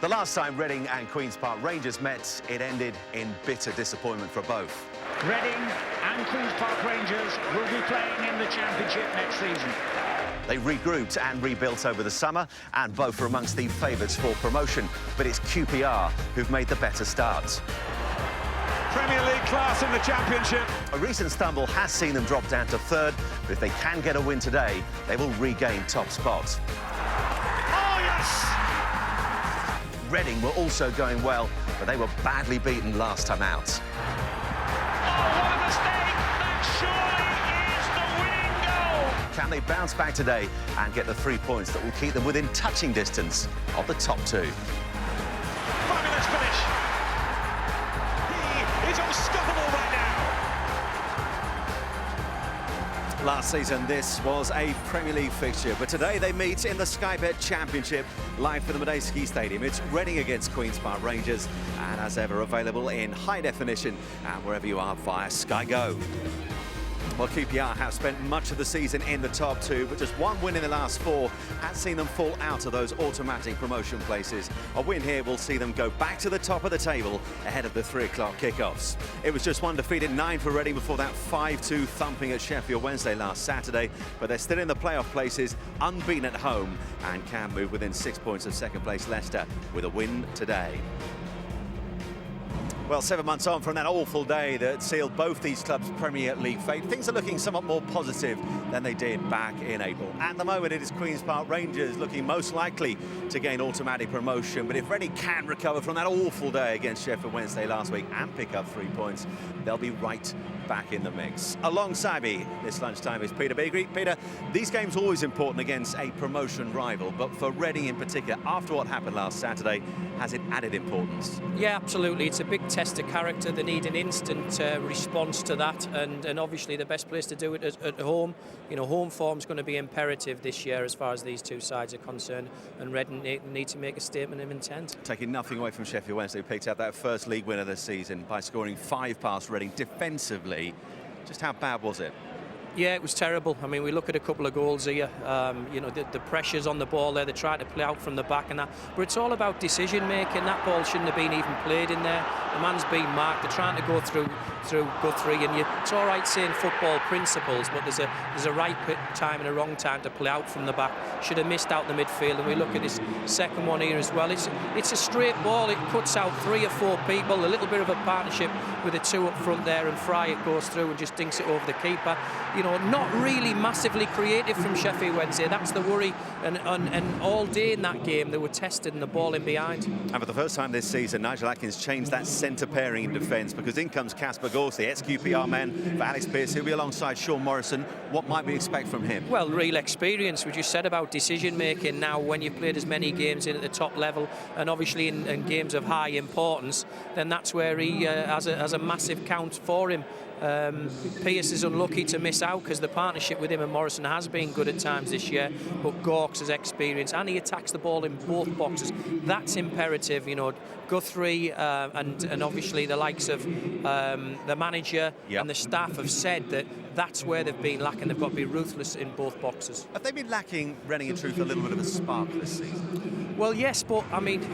The last time Reading and Queen's Park Rangers met, it ended in bitter disappointment for both. Reading and Queen's Park Rangers will be playing in the Championship next season. They regrouped and rebuilt over the summer, and both are amongst the favourites for promotion. But it's QPR who've made the better start. Premier League class in the Championship. A recent stumble has seen them drop down to third, but if they can get a win today, they will regain top spot. Oh, yes! Reading were also going well, but they were badly beaten last time out. Oh, what a mistake! That surely is the winning goal! Can they bounce back today and get the 3 points that will keep them within touching distance of the top two? Fabulous finish. He is unstoppable right now. Last season, this was a Premier League fixture, but today they meet in the Sky Bet Championship, live from the Medeski Stadium. It's Reading against Queen's Park Rangers, and as ever, available in high definition and wherever you are via Sky Go. Well, QPR have spent much of the season in the top two, but just one win in the last four has seen them fall out of those automatic promotion places. A win here will see them go back to the top of the table ahead of the 3 o'clock kickoffs. It was just one defeated 9 for Reading before that 5-2 thumping at Sheffield Wednesday last Saturday, but they're still in the playoff places, unbeaten at home, and can move within 6 points of second place Leicester with a win today. Well, 7 months on from that awful day that sealed both these clubs' Premier League fate, things are looking somewhat more positive than they did back in April. At the moment, it is Queen's Park Rangers looking most likely to gain automatic promotion, but if Reading can recover from that awful day against Sheffield Wednesday last week and pick up 3 points, they'll be right back in the mix. Alongside me this lunchtime is Peter Beagrie. Peter, these games are always important against a promotion rival, but for Reading in particular, after what happened last Saturday, has it added importance? Yeah, absolutely. It's a big test of character. They need an instant response to that, and obviously the best place to do it is at home. You know, home form's going to be imperative this year as far as these two sides are concerned, and Reading need to make a statement of intent. Taking nothing away from Sheffield Wednesday, who picked out that first league win of the season by scoring 5 past Reading defensively. Just how bad was it? Yeah, it was terrible. I mean, we look at a couple of goals here. You know, the pressures on the ball there. They try to play out from the back and that. But it's all about decision making. That ball shouldn't have been even played in there. The man's being marked. They're trying to go through Guthrie, and it's all right saying football principles, but there's a right time and a wrong time to play out from the back. Should have missed out the midfield. And we look at this second one here as well. It's a straight ball. It cuts out 3 or 4 people. A little bit of a partnership with the 2 up front there, and Fry it goes through and just dinks it over the keeper. You know, not really massively creative from Sheffield Wednesday. That's the worry. And all day in that game, they were tested and the ball in behind. And for the first time this season, Nigel Atkins changed that centre pairing in defence, because in comes Casper Gorse, the ex-QPR man, for Alex Pearce. He'll be alongside Sean Morrison. What might we expect from him? Well, real experience. We just said about decision-making now. When you've played as many games in at the top level, and obviously in games of high importance, then that's where he has a massive count for him. Pearce is unlucky to miss out because the partnership with him and Morrison has been good at times this year, but Gorks has experience and he attacks the ball in both boxes. That's imperative, you know. Guthrie and obviously the likes of the manager and the staff have said that that's where they've been lacking. They've got to be ruthless in both boxes. Have they been lacking, Reading in truth, a little bit of a spark this season? Well, yes, but I mean,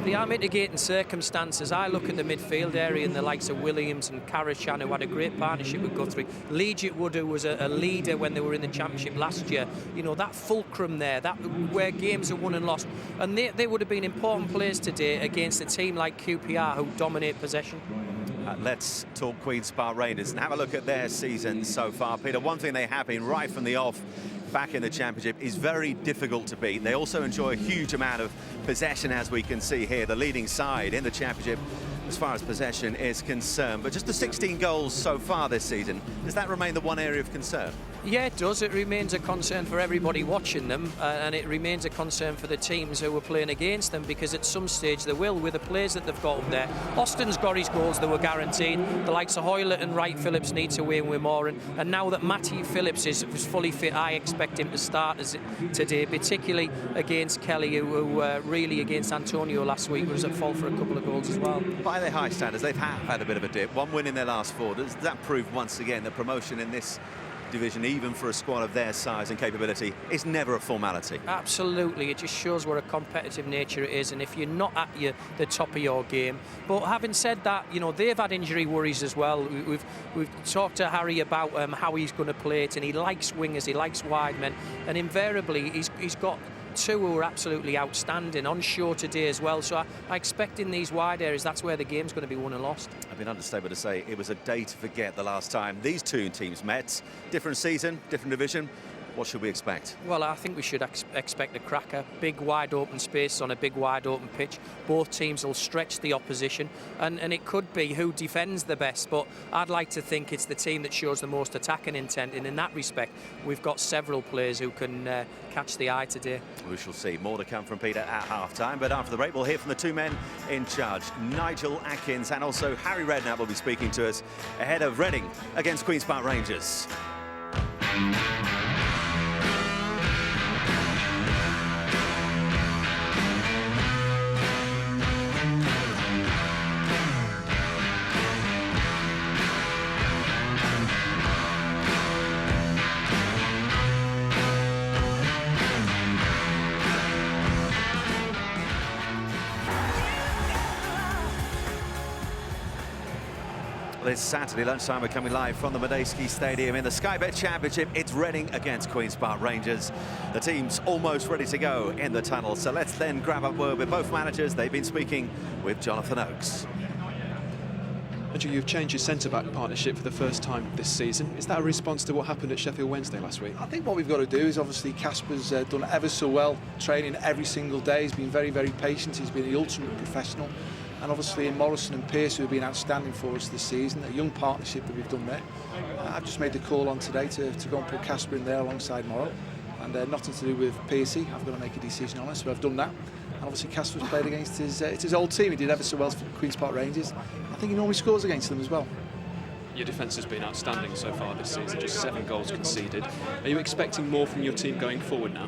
they are mitigating circumstances. I look at the midfield area and the likes of Williams and Karashan, who had a great partnership with Guthrie. Legiot Wood, who was a leader when they were in the Championship last year. You know, that fulcrum there, that where games are won and lost. And they would have been important players today against a team like QPR who dominate possession. Let's talk Queen's Park Rangers and have a look at their season so far. Peter, one thing they have been right from the off back in the Championship is very difficult to beat. They also enjoy a huge amount of possession, as we can see here, the leading side in the Championship as far as possession is concerned. But just the 16 goals so far this season, does that remain the one area of concern? Yeah, it does. It remains a concern for everybody watching them, and it remains a concern for the teams who are playing against them, because at some stage they will, with the players that they've got up there. Austin's got his goals that were guaranteed. The likes of Hoylett and Wright Phillips need to win with more, and now that Matty Phillips is fully fit, I expect him to start today, particularly against Kelly, who really against Antonio last week was at fault for a couple of goals as well. By their high standards, they've had a bit of a dip. One win in their last 4. Does that prove once again that promotion in this division, even for a squad of their size and capability, is never a formality. Absolutely, it just shows what a competitive nature it is, and if you're not at the top of your game. But having said that, you know, they've had injury worries as well. We've talked to Harry about how he's going to play it, and he likes wingers, he likes wide men, and invariably he's got two who are absolutely outstanding on show today as well. So I expect in these wide areas that's where the game's going to be won and lost. I've been understated to say it was a day to forget the last time these two teams met. Different season, different division. What should we expect? Well, I think we should expect a cracker. Big, wide open space on a big, wide open pitch. Both teams will stretch the opposition, and it could be who defends the best, but I'd like to think it's the team that shows the most attacking intent, and in that respect, we've got several players who can catch the eye today. We shall see. More to come from Peter at half-time, but after the break, we'll hear from the two men in charge. Nigel Adkins and also Harry Redknapp will be speaking to us ahead of Reading against Queen's Park Rangers. This Saturday lunchtime, we're coming live from the Madejski Stadium in the Sky Bet Championship. It's Reading against Queen's Park Rangers. The team's almost ready to go in the tunnel, so let's then grab a word with both managers. They've been speaking with Jonathan Oakes. Andrew, you've changed your centre-back partnership for the first time this season. Is that a response to what happened at Sheffield Wednesday last week? I think what we've got to do is, obviously, Casper's done ever so well, training every single day. He's been very, very patient. He's been the ultimate professional. And obviously in Morrison and Pearce, who have been outstanding for us this season, a young partnership that we've done there. I've just made the call on today to go and put Casper in there alongside Morrow. And nothing to do with Pearcey. I've got to make a decision on it, so I've done that. And obviously Casper's played against his old team. He did ever so well for Queen's Park Rangers. I think he normally scores against them as well. Your defence has been outstanding so far this season, just 7 goals conceded. Are you expecting more from your team going forward now?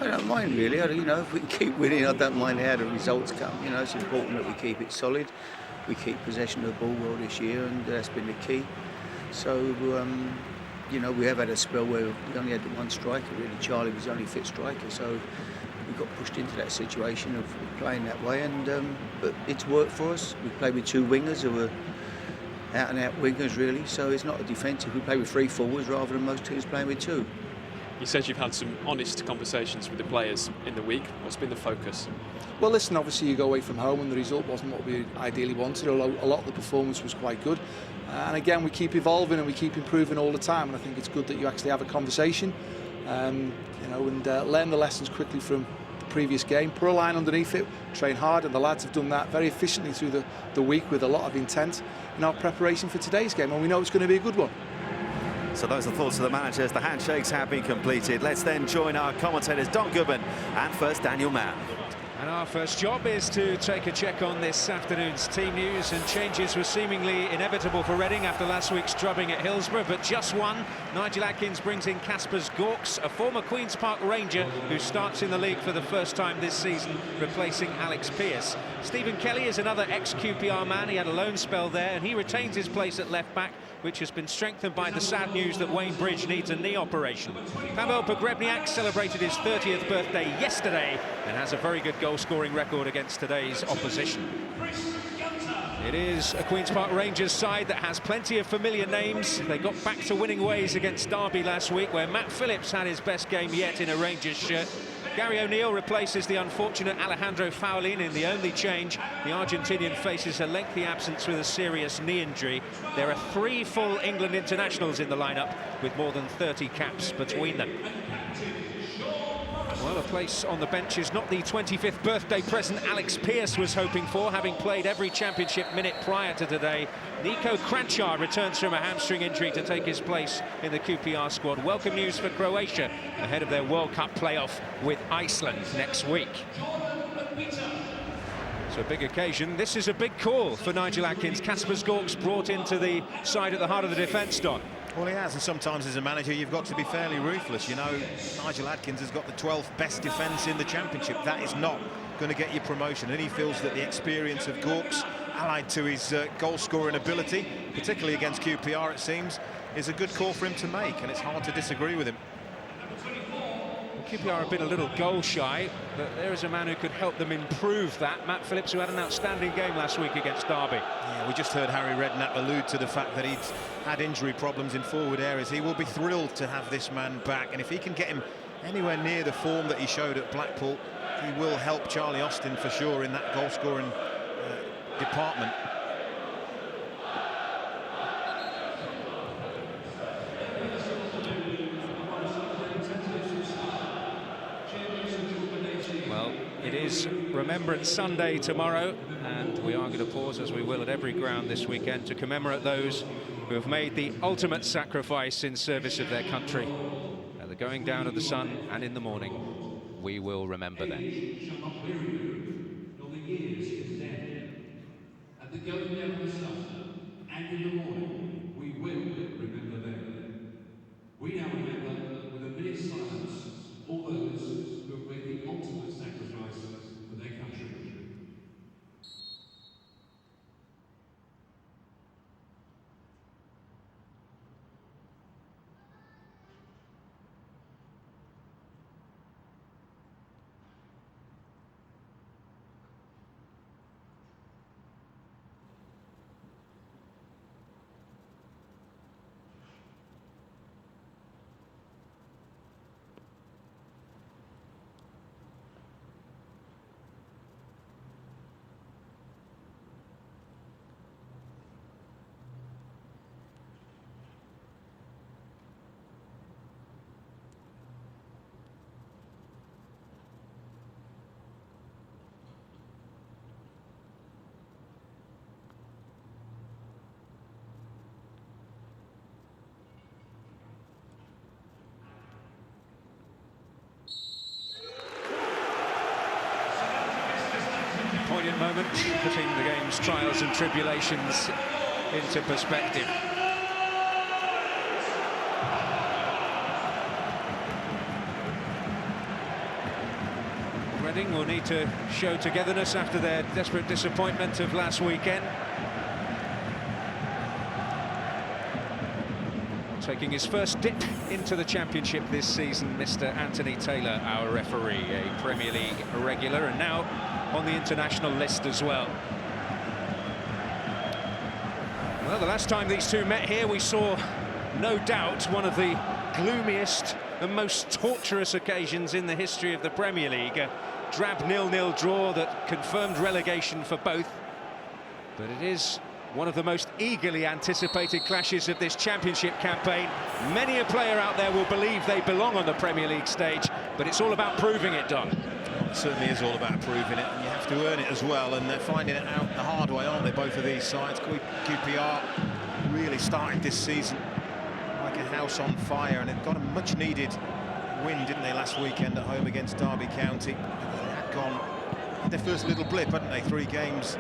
I don't mind really. You know, if we can keep winning, I don't mind how the results come. You know, it's important that we keep it solid. We keep possession of the ball well this year, and that's been the key. So, you know, we have had a spell where we only had the one striker. Really, Charlie was the only fit striker, so we got pushed into that situation of playing that way. And but it's worked for us. We played with 2 wingers who were out-and-out wingers, really. So it's not a defensive. We play with 3 forwards rather than most teams playing with 2. You said you've had some honest conversations with the players in the week. What's been the focus? Well, listen, obviously you go away from home and the result wasn't what we ideally wanted, although a lot of the performance was quite good. And again, we keep evolving and we keep improving all the time, and I think it's good that you actually have a conversation, you know, and learn the lessons quickly from the previous game. Put a line underneath it, train hard, and the lads have done that very efficiently through the week with a lot of intent in our preparation for today's game, and we know it's going to be a good one. So those are the thoughts of the managers. The handshakes have been completed. Let's then join our commentators, Don Goodman and first Daniel Mann. And our first job is to take a check on this afternoon's team news, and changes were seemingly inevitable for Reading after last week's drubbing at Hillsborough, but just one. Nigel Adkins brings in Kaspers Gorks, a former Queen's Park Ranger who starts in the league for the first time this season, replacing Alex Pearce. Stephen Kelly is another ex-QPR man. He had a loan spell there, and he retains his place at left-back, which has been strengthened by the sad news that Wayne Bridge needs a knee operation. Pavel Pogrebniak celebrated his 30th birthday yesterday and has a very good goal-scoring record against today's opposition. It is a Queen's Park Rangers side that has plenty of familiar names. They got back to winning ways against Derby last week, where Matt Phillips had his best game yet in a Rangers shirt. Gary O'Neill replaces the unfortunate Alejandro Faulin in the only change. The Argentinian faces a lengthy absence with a serious knee injury. There are 3 full England internationals in the lineup with more than 30 caps between them. Well, a place on the bench is not the 25th birthday present Alex Pearce was hoping for, having played every championship minute prior to today. Nico Kranjčar returns from a hamstring injury to take his place in the QPR squad. Welcome news for Croatia ahead of their World Cup playoff with Iceland next week. So a big occasion. This is a big call for Nigel Adkins. Kaspers Gorks brought into the side at the heart of the defence, Don. Well, he has, and sometimes as a manager you've got to be fairly ruthless. You know, Nigel Adkins has got the 12th best defence in the Championship. That is not going to get you promotion, and he feels that the experience of Gorks, allied to his goal-scoring ability, particularly against QPR it seems, is a good call for him to make, and it's hard to disagree with him. QPR have been a little goal shy, but there is a man who could help them improve that. Matt Phillips, who had an outstanding game last week against Derby. Yeah, we just heard Harry Redknapp allude to the fact that he'd had injury problems in forward areas. He will be thrilled to have this man back, and if he can get him anywhere near the form that he showed at Blackpool, he will help Charlie Austin for sure in that goal-scoring department. Well, it is Remembrance Sunday tomorrow, and we are going to pause, as we will at every ground this weekend, to commemorate those who have made the ultimate sacrifice in service of their country. At the going down of the sun and in the morning, we will remember them. At the going down of the sun and in the morning, we will remember them. We now remember with a minute's silence all those who have made the ultimate sacrifice for their country. Poignant moment, putting the game's trials and tribulations into perspective. Reading will need to show togetherness after their desperate disappointment of last weekend. Taking his first dip into the Championship this season, Mr. Anthony Taylor, our referee, a Premier League regular, and now on the international list as well. Well, the last time these two met here, we saw, no doubt, one of the gloomiest and most torturous occasions in the history of the Premier League. A drab 0-0 draw that confirmed relegation for both. But it is one of the most eagerly anticipated clashes of this Championship campaign. Many a player out there will believe they belong on the Premier League stage, but it's all about proving it, Don. It certainly is all about proving it, and you have to earn it as well, and they're finding it out the hard way, aren't they, both of these sides? QPR really started this season like a house on fire, and it got a much-needed win, didn't they, last weekend at home against Derby County. They had their first little blip, hadn't they, 3 games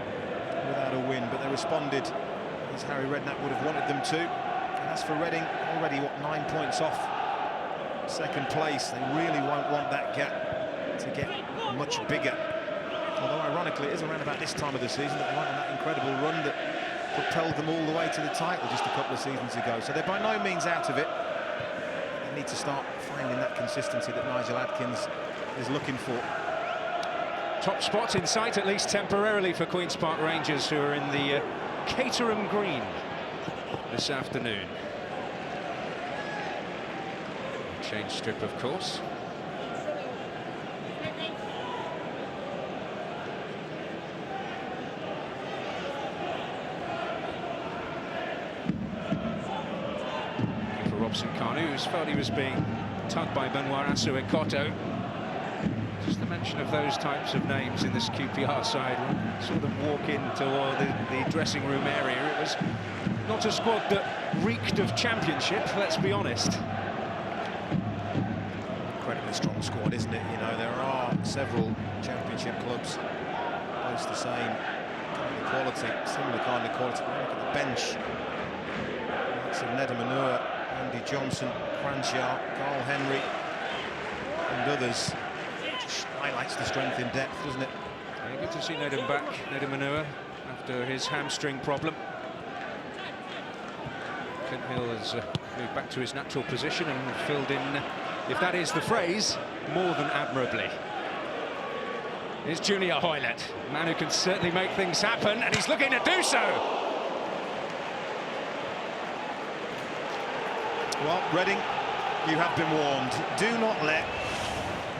without a win, but they responded as Harry Redknapp would have wanted them to. And as for Reading, already, 9 points off second place. They really won't want that gap to get much bigger. Although, ironically, it is around about this time of the season that they went on that incredible run that propelled them all the way to the title just a couple of seasons ago. So they're by no means out of it. They need to start finding that consistency that Nigel Adkins is looking for. Top spot in sight, at least temporarily, for Queen's Park Rangers, who are in the Caterham Green this afternoon. Change strip, of course. For Robson Kanu, who's felt he was being tugged by Benoit Asuekoto. Just the mention of those types of names in this QPR side, saw them walk into the dressing room area. It was not a squad that reeked of Championship, let's be honest. Incredibly strong squad, isn't it? You know, there are several Championship clubs boast the same kind of quality, similar kind of quality. Look at the bench. Lots of Nedum Onuoha, Andy Johnson, Cranshaw, Carl Henry, and others. Just highlights the strength in depth, doesn't it? Yeah, good to see Nedum back, Nedum Onuoha, after his hamstring problem. Clint Hill has moved back to his natural position and filled in, if that is the phrase, more than admirably. Here's Junior Hoilett, a man who can certainly make things happen, and he's looking to do so. Well, Reading, you have been warned. Do not let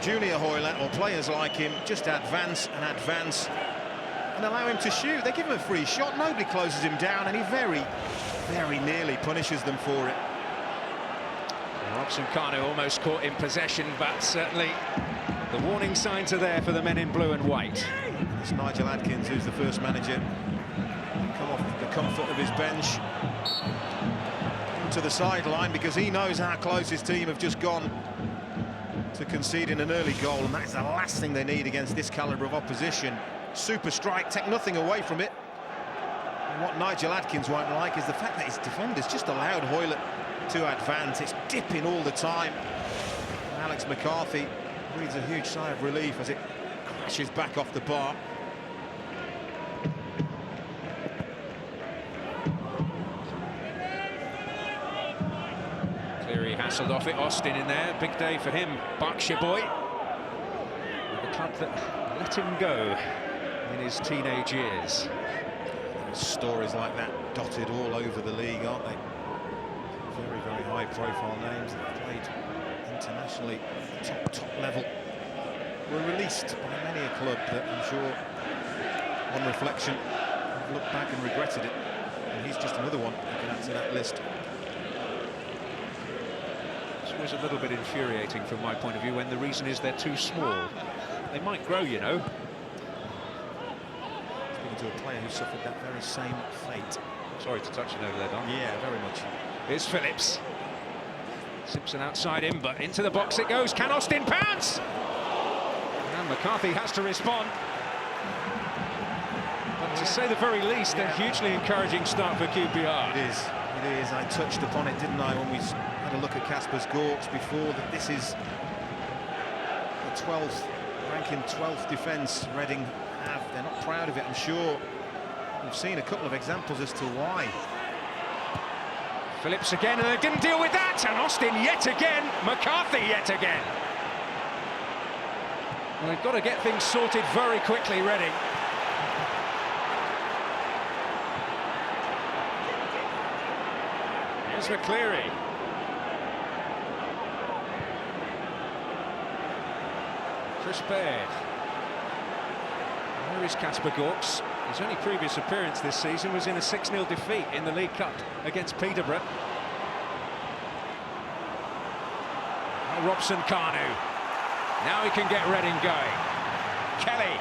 Junior Hoilett or players like him just advance and allow him to shoot. They give him a free shot, nobody closes him down, and he very, very nearly punishes them for it. Robson-Kanu almost caught in possession, but certainly the warning signs are there for the men in blue and white. It's Nigel Adkins who's the first manager to come off the comfort of his bench to the sideline, because he knows how close his team have just gone to conceding an early goal, and that's the last thing they need against this calibre of opposition. Super strike, take nothing away from it. And what Nigel Adkins won't like is the fact that his defenders just allowed Hoilett to advance. It's dipping all the time. And Alex McCarthy breathes a huge sigh of relief as it crashes back off the bar. Cleary hassled off it, Austin in there, big day for him, Berkshire boy. The club that let him go in his teenage years. There's stories like that dotted all over the league, aren't they? Very, very high-profile names that have played internationally, top level, were released by many a club that I'm sure, on reflection, have looked back and regretted it. And he's just another one who can add to that list. It's always a little bit infuriating from my point of view when the reason is they're too small. They might grow, you know. Speaking to a player who suffered that very same fate. Sorry to touch it over there, Don. Yeah, very much. Here's Phillips. Simpson outside him, but into the box it goes. Can Austin pounce? And McCarthy has to respond. But to say the very least, a hugely encouraging start for QPR. It is. It is. I touched upon it, didn't I, when we had a look at Kaspers Gorks before, that this is the 12th, ranking 12th defence Reading have. They're not proud of it, I'm sure. We've seen a couple of examples as to why. Phillips again, and they didn't deal with that, and Austin yet again, McCarthy yet again. Well, they've got to get things sorted very quickly, Reading. Here's McCleary. Chris Baird. Where is Kasper Gorks? His only previous appearance this season was in a 6-0 defeat in the League Cup against Peterborough. Now Robson-Kanu. Now he can get Reading going. Kelly.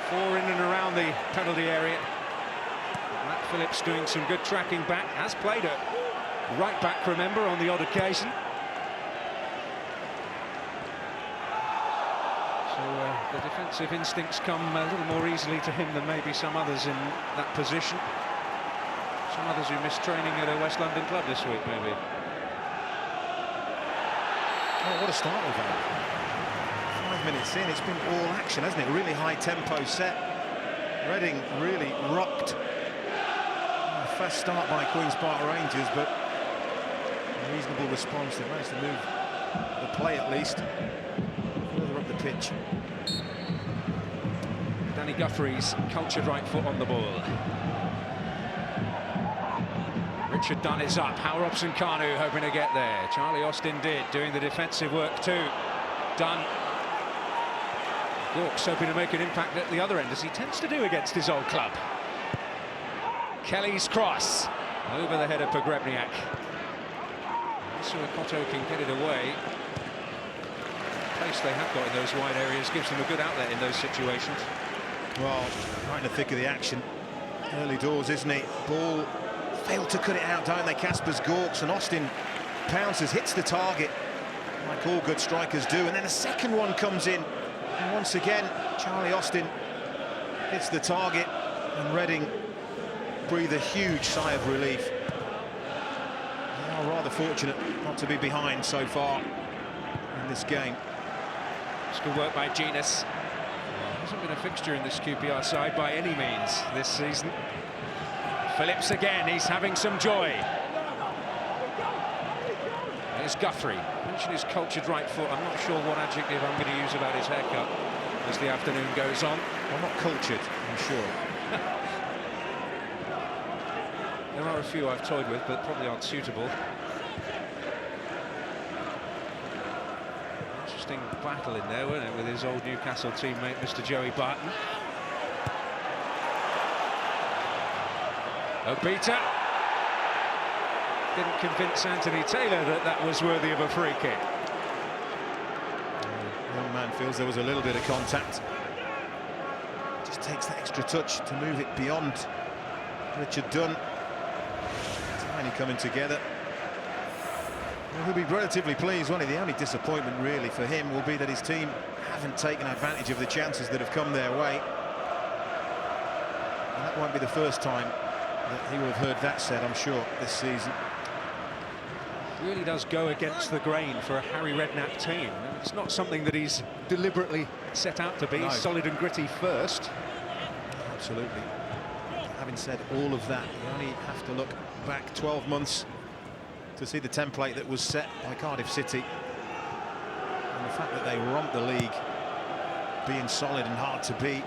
4 in and around the penalty area. Matt Phillips doing some good tracking back. Has played a right back, remember, on the odd occasion. The defensive instincts come a little more easily to him than maybe some others in that position. Some others who missed training at a West London club this week, maybe. Oh, what a start we've had. 5 minutes in, it's been all action, hasn't it? Really high tempo set. Reading really rocked. A fast start by Queen's Park Rangers, but a reasonable response. They managed to move the play at least further up the pitch. Danny Guthrie's cultured right foot on the ball. Richard Dunn is up. Hal Robson-Kanu hoping to get there. Charlie Austin did, doing the defensive work too. Dunn. Gorks hoping to make an impact at the other end, as he tends to do against his old club. Kelly's cross. Over the head of Pogrebniak. Suakoto can get it away. The pace they have got in those wide areas gives them a good outlet in those situations. Well, right in the thick of the action. Early doors, isn't he? Ball failed to cut it out, don't they? Kaspers Gorks, and Austin pounces, hits the target, like all good strikers do, and then a second one comes in. And once again, Charlie Austin hits the target, and Reading breathe a huge sigh of relief. They are rather fortunate not to be behind so far in this game. It's good work by Genus. Hasn't been a fixture in this QPR side by any means this season. Phillips again, he's having some joy. There's Guthrie, mentioned his cultured right foot. I'm not sure what adjective I'm going to use about his haircut as the afternoon goes on. Well, not cultured, I'm sure. There are a few I've toyed with, but probably aren't suitable. Interesting battle in there, wasn't it, with his old Newcastle teammate, Mr. Joey Barton. Obita didn't convince Anthony Taylor that that was worthy of a free kick. The young man feels there was a little bit of contact. Just takes that extra touch to move it beyond Richard Dunn. Tiny coming together. Well, he'll be relatively pleased, won't he? The only disappointment really for him will be that his team haven't taken advantage of the chances that have come their way. And that won't be the first time that he will have heard that said, I'm sure, this season. Really does go against the grain for a Harry Redknapp team. It's not something that he's deliberately set out to be. No. Solid and gritty first. Absolutely. Having said all of that, you only have to look back 12 months to see the template that was set by Cardiff City. And the fact that they romped the league, being solid and hard to beat.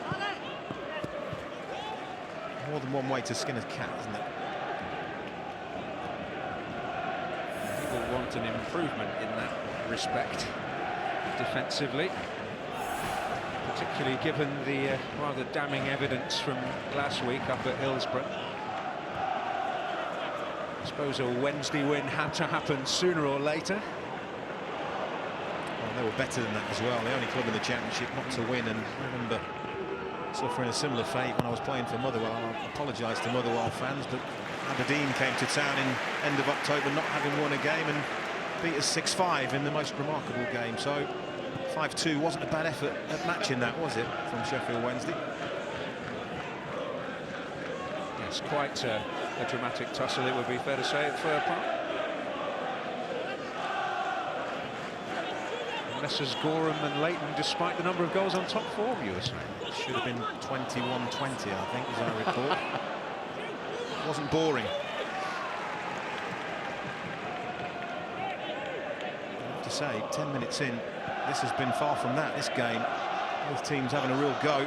More than one way to skin a cat, isn't it? People want an improvement in that respect defensively, particularly given the rather damning evidence from last week up at Hillsborough. I suppose a Wednesday win had to happen sooner or later. Well, they were better than that as well. The only club in the Championship not to win, and I remember suffering a similar fate when I was playing for Motherwell. I apologise to Motherwell fans, but Aberdeen came to town in end of October not having won a game and beat us 6-5 in the most remarkable game. So 5-2 wasn't a bad effort at matching that, was it, from Sheffield Wednesday? Yes, quite a dramatic tussle, it would be fair to say, at Fir Park. Messrs Gorham and Leighton, despite the number of goals on top form, you were saying. Should have been 21-20, I think, as I recall. Wasn't boring. I have to say, 10 minutes in, this has been far from that, this game. Both teams having a real go.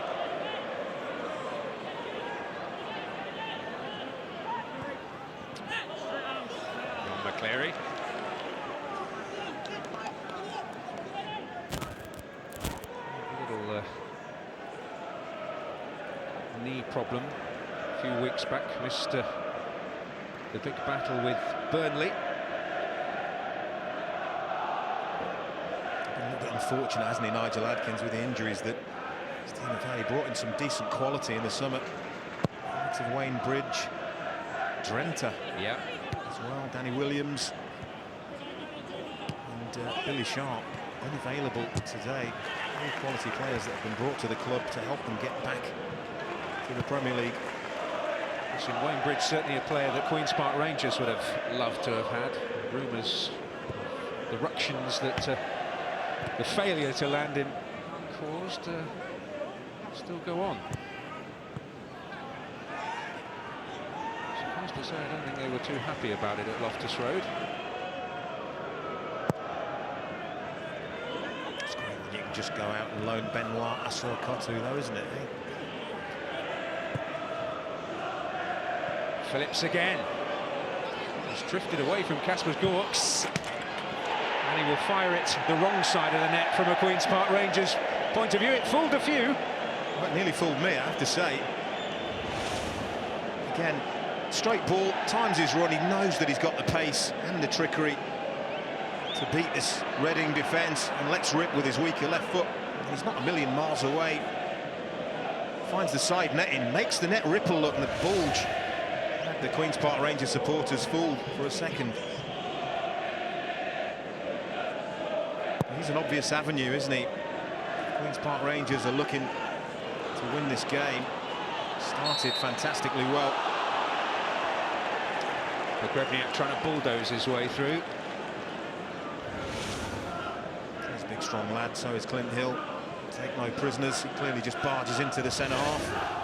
McCleary. Little knee problem a few weeks back. Missed the big battle with Burnley. Been a little bit unfortunate, hasn't he, Nigel Adkins, with the injuries that his team have had. He brought in some decent quality in the summer. Likes of Wayne Bridge, Drenthe, Yeah. as well, Danny Williams, and Billy Sharp, unavailable today. All quality players that have been brought to the club to help them get back to the Premier League. Listen, Wayne Bridge certainly a player that Queen's Park Rangers would have loved to have had. Rumours, the ructions that the failure to land him caused still go on. Surprised to say, I don't think they were too happy about it at Loftus Road. It's great when you can just go out and loan Benoit Assou-Ekotto, though, isn't it? Eh? Phillips again. He's drifted away from Kasper Gorks. And he will fire it the wrong side of the net from a Queen's Park Rangers point of view. It fooled a few. Well, it nearly fooled me, I have to say. Again, straight ball, times his run. He knows that he's got the pace and the trickery to beat this Reading defence and lets rip with his weaker left foot. He's not a million miles away. Finds the side netting, makes the net ripple look and the bulge. Had the Queen's Park Rangers supporters fooled for a second. He's an obvious avenue, isn't he? Queen's Park Rangers are looking to win this game. Started fantastically well. Pogrebniak trying to bulldoze his way through. He's a big, strong lad, so is Clint Hill. Take no prisoners. He clearly just barges into the centre half.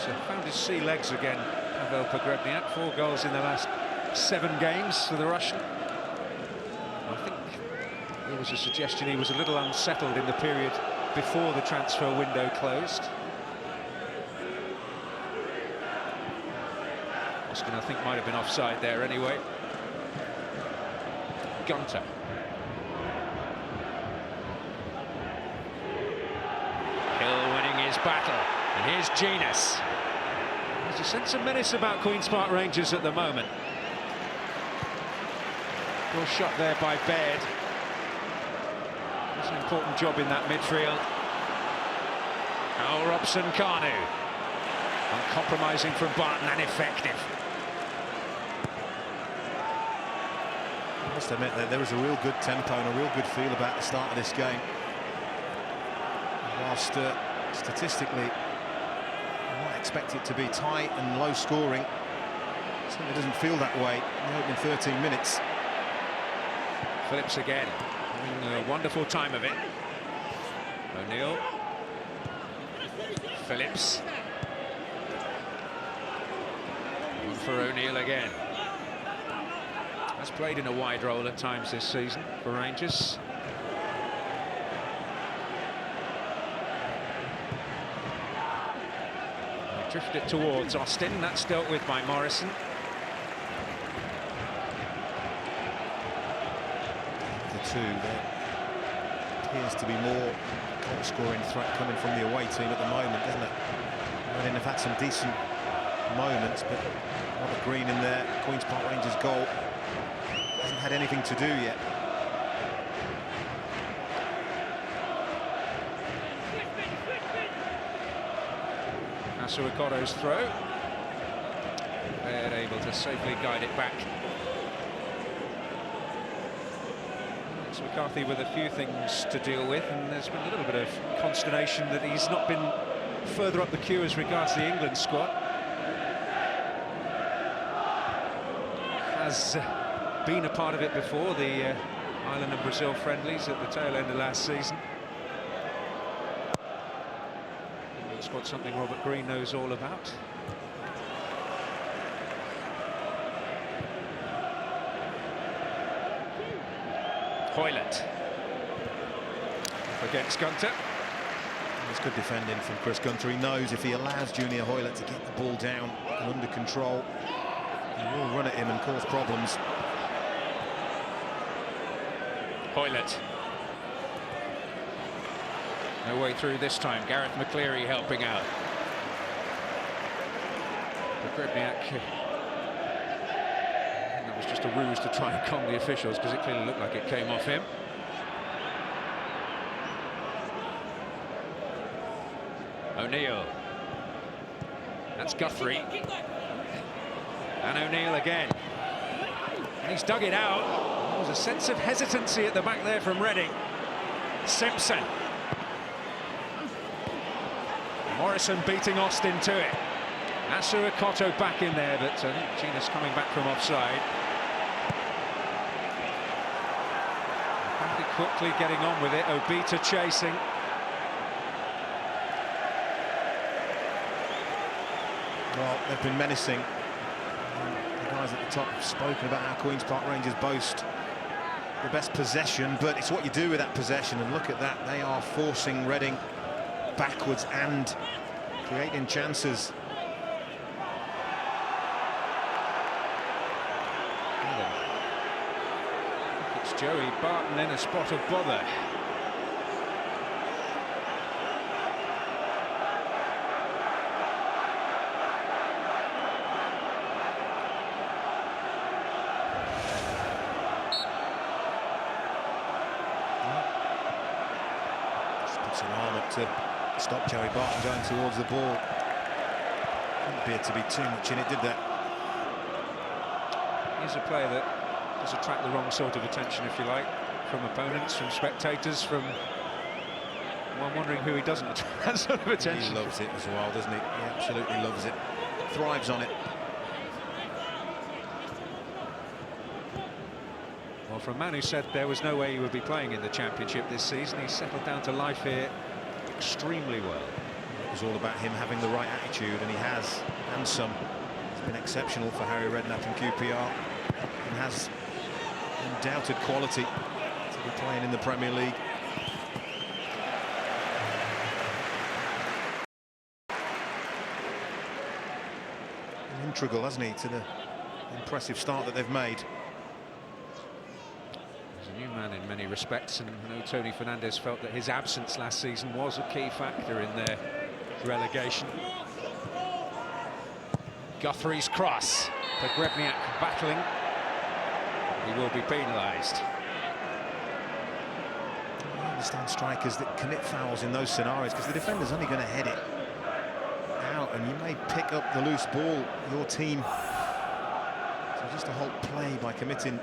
He's found his sea legs again, Pavel Pogrebnyak. 4 goals in the last 7 games for the Russian. I think there was a suggestion he was a little unsettled in the period before the transfer window closed. Austin, I think, might have been offside there anyway. Gunter. Hill winning his battle, and here's Jenas. There's a sense of menace about Queen's Park Rangers at the moment. Good shot there by Baird. That's an important job in that midfield. Oh, Robson Kanu. Uncompromising from Barton and effective. I must admit that there was a real good tempo and a real good feel about the start of this game. Whilst statistically you might expect it to be tight and low scoring, it certainly doesn't feel that way in the opening 13 minutes. Phillips again, having a wonderful time of it. O'Neill. Phillips. And for O'Neill again. Has played in a wide role at times this season for Rangers. They drift it towards Austin. That's dealt with by Morrison. The two, there appears to be more goal-scoring threat coming from the away team at the moment, doesn't it? Reading have had some decent moments, but Robert Green in there, Queen's Park Rangers goal, hasn't had anything to do yet. Masuakoto's throw. They're able to safely guide it back. It's McCarthy with a few things to deal with, and there's been a little bit of consternation that he's not been further up the queue as regards the England squad. Has been a part of it before, the Ireland and Brazil friendlies at the tail end of last season. England squad, something Robert Green knows all about. Hoylett against Gunter. It's good defending from Chris Gunter. He knows if he allows Junior Hoylett to get the ball down and under control, he will run at him and cause problems. Hoylett. No way through this time. Gareth McCleary helping out. Pogrebnyak. That was just a ruse to try and calm the officials, because it clearly looked like it came off him. O'Neill. That's Guthrie. And O'Neill again. And he's dug it out. There was a sense of hesitancy at the back there from Reading. Simpson. Morrison beating Austin to it. Masuakoto back in there, but I think Jenas coming back from offside. McCarthy quickly getting on with it. Obita chasing. Well, they've been menacing. The guys at the top have spoken about how Queen's Park Rangers boast the best possession, but it's what you do with that possession, and look at that. They are forcing Reading backwards and creating chances. It's Joey Barton in a spot of bother. An arm up to stop Joey Barton going towards the ball. Didn't appear to be too much in it, did that? He's a player that does attract the wrong sort of attention, if you like, from opponents, from spectators, from one wondering who he doesn't attract that sort of attention. He loves it as well, doesn't he? He absolutely loves it. Thrives on it. Well, from a man who said there was no way he would be playing in the Championship this season, he's settled down to life here extremely well. It was is all about him having the right attitude, and he has, and some. It's been exceptional for Harry Redknapp and QPR, and has undoubted quality to be playing in the Premier League. Integral, hasn't he, to the impressive start that they've made. He's a new man in many respects, and I know Tony Fernandes felt that his absence last season was a key factor in their relegation. Guthrie's cross. Pogrebniak battling. He will be penalised. I understand strikers that commit fouls in those scenarios because the defender's only going to head it out, and you may pick up the loose ball, your team. So just to halt play by committing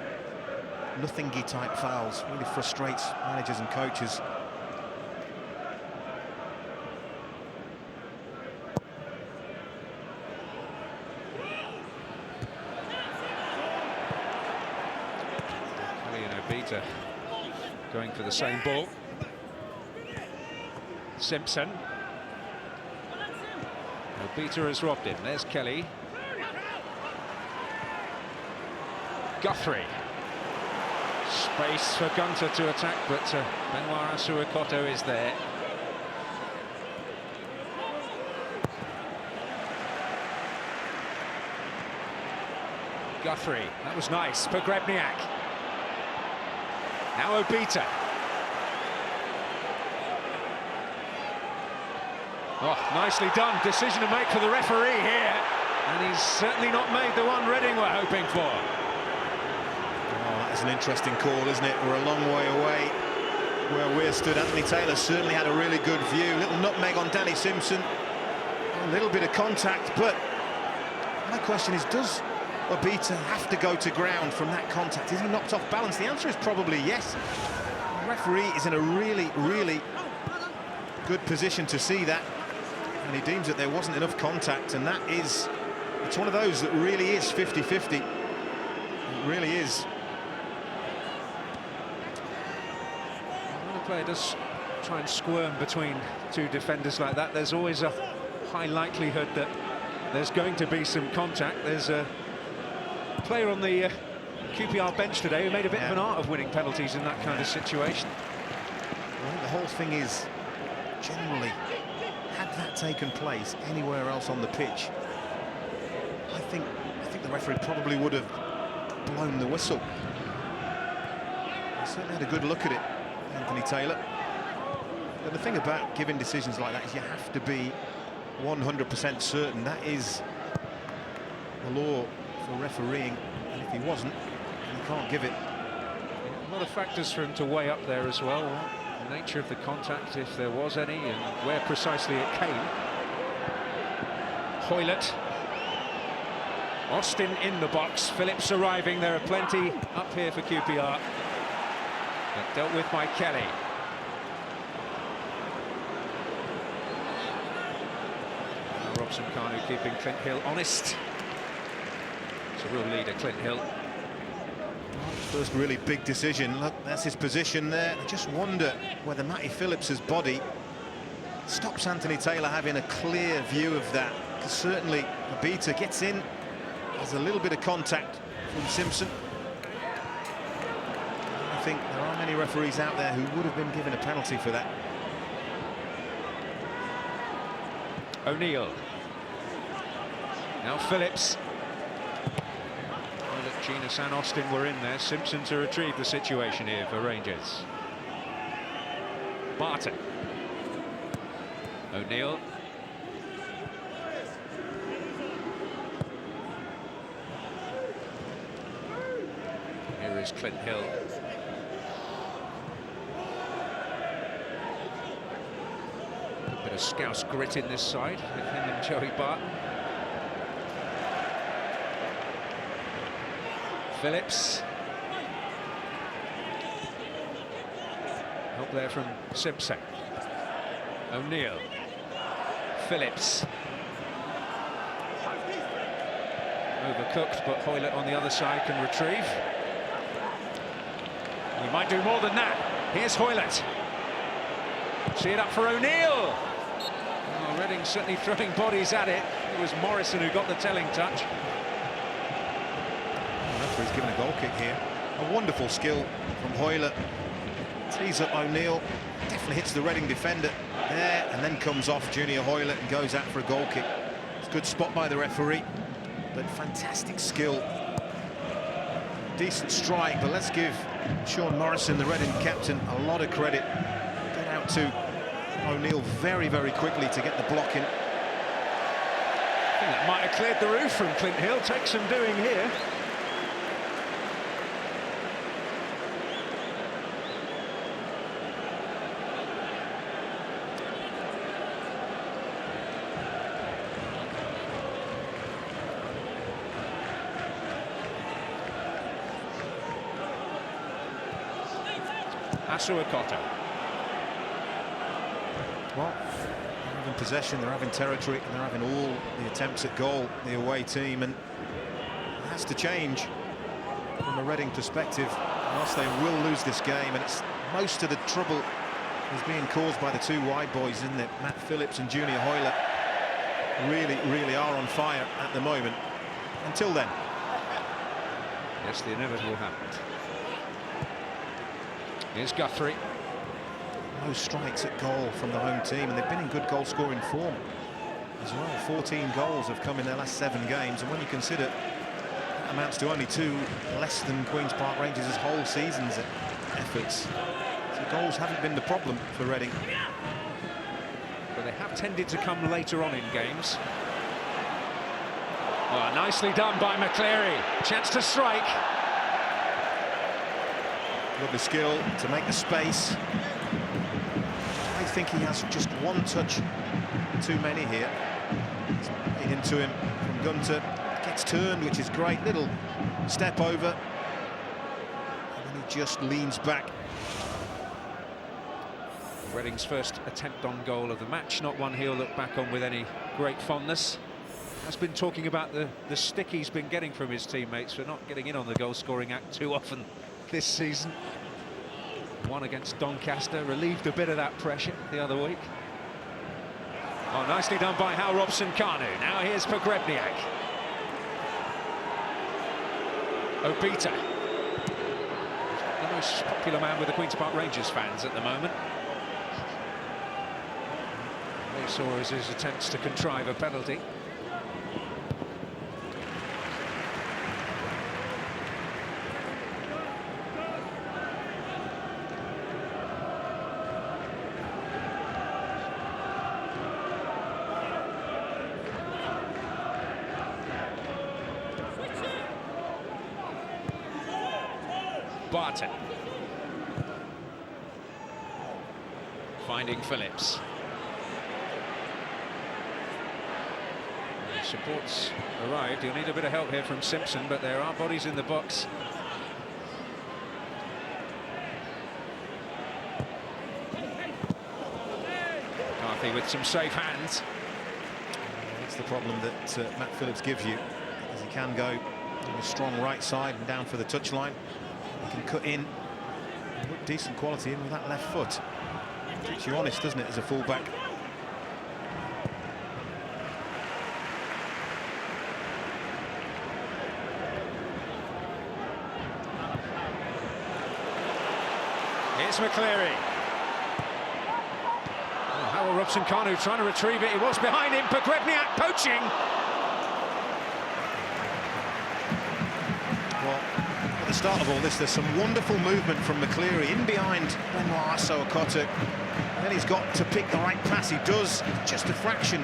nothingy type fouls really frustrates managers and coaches. Kelly and Obita going for the same ball. Simpson. Obita has robbed him. There's Kelly. Guthrie. Space for Gunter to attack, but Benoit Asuakoto is there. Guthrie, that was nice. Pogrebniak. Now Obita. Oh, nicely done. Decision to make for the referee here. And he's certainly not made the one Reading were hoping for. Oh, that's an interesting call, isn't it? We're a long way away where we're stood. Anthony Taylor certainly had a really good view. Little nutmeg on Danny Simpson. A little bit of contact, but my question is, does Obita have to go to ground from that contact? Is he knocked off balance? The answer is probably yes. The referee is in a really, really good position to see that. And he deems that there wasn't enough contact, and that is, it's one of those that really is 50-50. It really is. When a player does try and squirm between two defenders like that, there's always a high likelihood that there's going to be some contact. There's a player on the QPR bench today who made a bit of an art of winning penalties in that kind of situation. I think the whole thing is, generally, had that taken place anywhere else on the pitch, I think the referee probably would have blown the whistle. He certainly had a good look at it, Anthony Taylor. But the thing about giving decisions like that is you have to be 100% certain. That is the law for refereeing, and if he wasn't, he can't give it. A lot of factors for him to weigh up there as well. The nature of the contact, if there was any, and where precisely it came. Hoylett. Austin in the box. Phillips arriving. There are plenty up here for QPR. But dealt with by Kelly. Now Robson Kanu keeping Clint Hill honest. It's a real leader, Clint Hill. First really big decision. Look, that's his position there. I just wonder whether Matty Phillips's body stops Anthony Taylor having a clear view of that. Because certainly Obita gets in. There's a little bit of contact from Simpson. I think there are many referees out there who would have been given a penalty for that. O'Neill. Now Phillips. Genus and Austin were in there. Simpson to retrieve the situation here for Rangers. Barton. O'Neill. Here is Clint Hill. A bit of Scouse grit in this side with him and Joey Barton. Phillips. Help there from Simpson. O'Neill. Phillips. Overcooked, but Hoylett on the other side can retrieve. He might do more than that. Here's Hoylett. See it up for O'Neill. Oh, Reading certainly throwing bodies at it. It was Morrison who got the telling touch. The referee's given a goal kick here. A wonderful skill from Hoyle. Tees up O'Neill. Definitely hits the Reading defender there, and then comes off Junior Hoyle and goes out for a goal kick. It's a good spot by the referee, but fantastic skill. Decent strike, but let's give Sean Morrison, the Reading captain, a lot of credit. Get out to O'Neill very, very quickly to get the block in. I think that might have cleared the roof from Clint Hill. Takes some doing here. Asuakoto. Well, they're having possession, they're having territory, and they're having all the attempts at goal, the away team, and it has to change from a Reading perspective, or else they will lose this game. And it's most of the trouble is being caused by the two wide boys, isn't it? Matt Phillips and Junior Hoyle really are on fire at the moment. Until then. Yes, the inevitable happened. Here's Guthrie. No strikes at goal from the home team, and they've been in good goal-scoring form as well. 14 goals have come in their last 7 games, and when you consider that amounts to only 2 less than Queen's Park Rangers' whole season's efforts. So goals haven't been the problem for Reading. But they have tended to come later on in games. Oh, nicely done by McCleary. Chance to strike. Lovely skill to make the space. I think he has just one touch too many here. It's into him from Gunter. Gets turned, which is great. Little step over. And then he just leans back. Reading's first attempt on goal of the match. Not one he'll look back on with any great fondness. Has been talking about the stick he's been getting from his teammates for not getting in on the goal-scoring act too often this season. One against Doncaster, relieved a bit of that pressure the other week. Oh, nicely done by Hal Robson-Kanu. Now here's Pogrebniak. Obita. The most popular man with the Queen's Park Rangers fans at the moment. They saw as his attempts to contrive a penalty. Barton. Finding Phillips. Support's arrived. He'll need a bit of help here from Simpson, but there are bodies in the box. McCarthy with some safe hands. That's the problem that Matt Phillips gives you, as he can go on a strong right side and down for the touchline. He can cut in and put decent quality in with that left foot. Keeps you honest, doesn't it, as a fullback? Here's McCleary. Oh, Howell Robson-Kanu trying to retrieve it. He was behind him. Pogrebniak poaching. Well, at the start of all this, there's some wonderful movement from McCleary in behind Benoit Asuakoto. Then he's got to pick the right pass. He does, just a fraction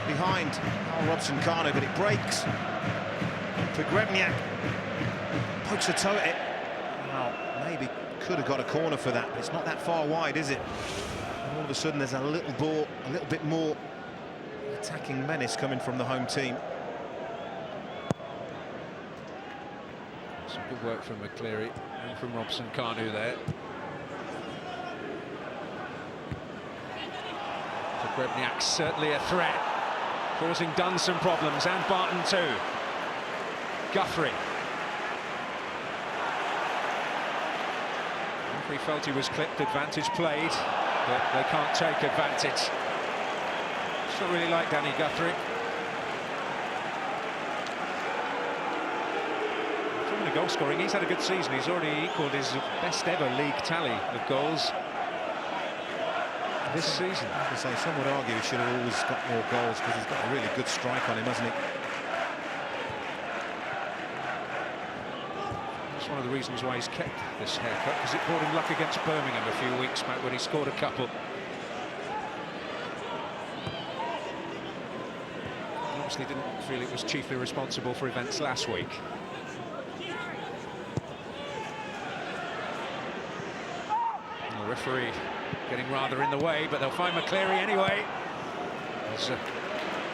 behind Howell Robson-Kanu, but it breaks. Pogrebniak pokes a toe at it. Wow, maybe could have got a corner for that, but it's not that far wide, is it? And all of a sudden there's a little bit more attacking menace coming from the home team. Some good work from McCleary and from Robson-Kanu there. Pogrebniak's certainly a threat, causing Dunn some problems, and Barton too. Guthrie. He felt he was clipped, advantage played, but they can't take advantage. It's not really like Danny Guthrie. From the goal scoring, he's had a good season. He's already equalled his best ever league tally of goals this season. I would say some would argue he should have always got more goals because he's got a really good strike on him, hasn't he? That's one of the reasons why he's kept this haircut, because it brought him luck against Birmingham a few weeks back when he scored a couple. He obviously didn't feel it was chiefly responsible for events last week. The referee getting rather in the way, but they'll find McCleary anyway. It's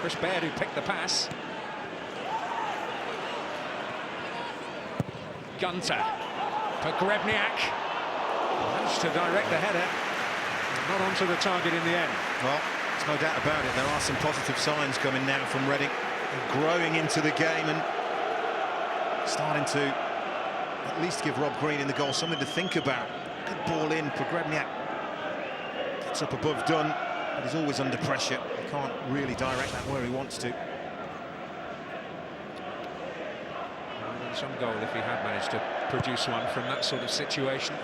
Chris Baird who picked the pass. Gunter, Pogrebniak managed to direct the header, not onto the target in the end. Well, there's no doubt about it. There are some positive signs coming now from Reading. They're growing into the game and starting to at least give Rob Green in the goal something to think about. Good ball in, Pogrebniak gets up above Dunn, but he's always under pressure. He can't really direct that where he wants to. Some goal if he had managed to produce one from that sort of situation.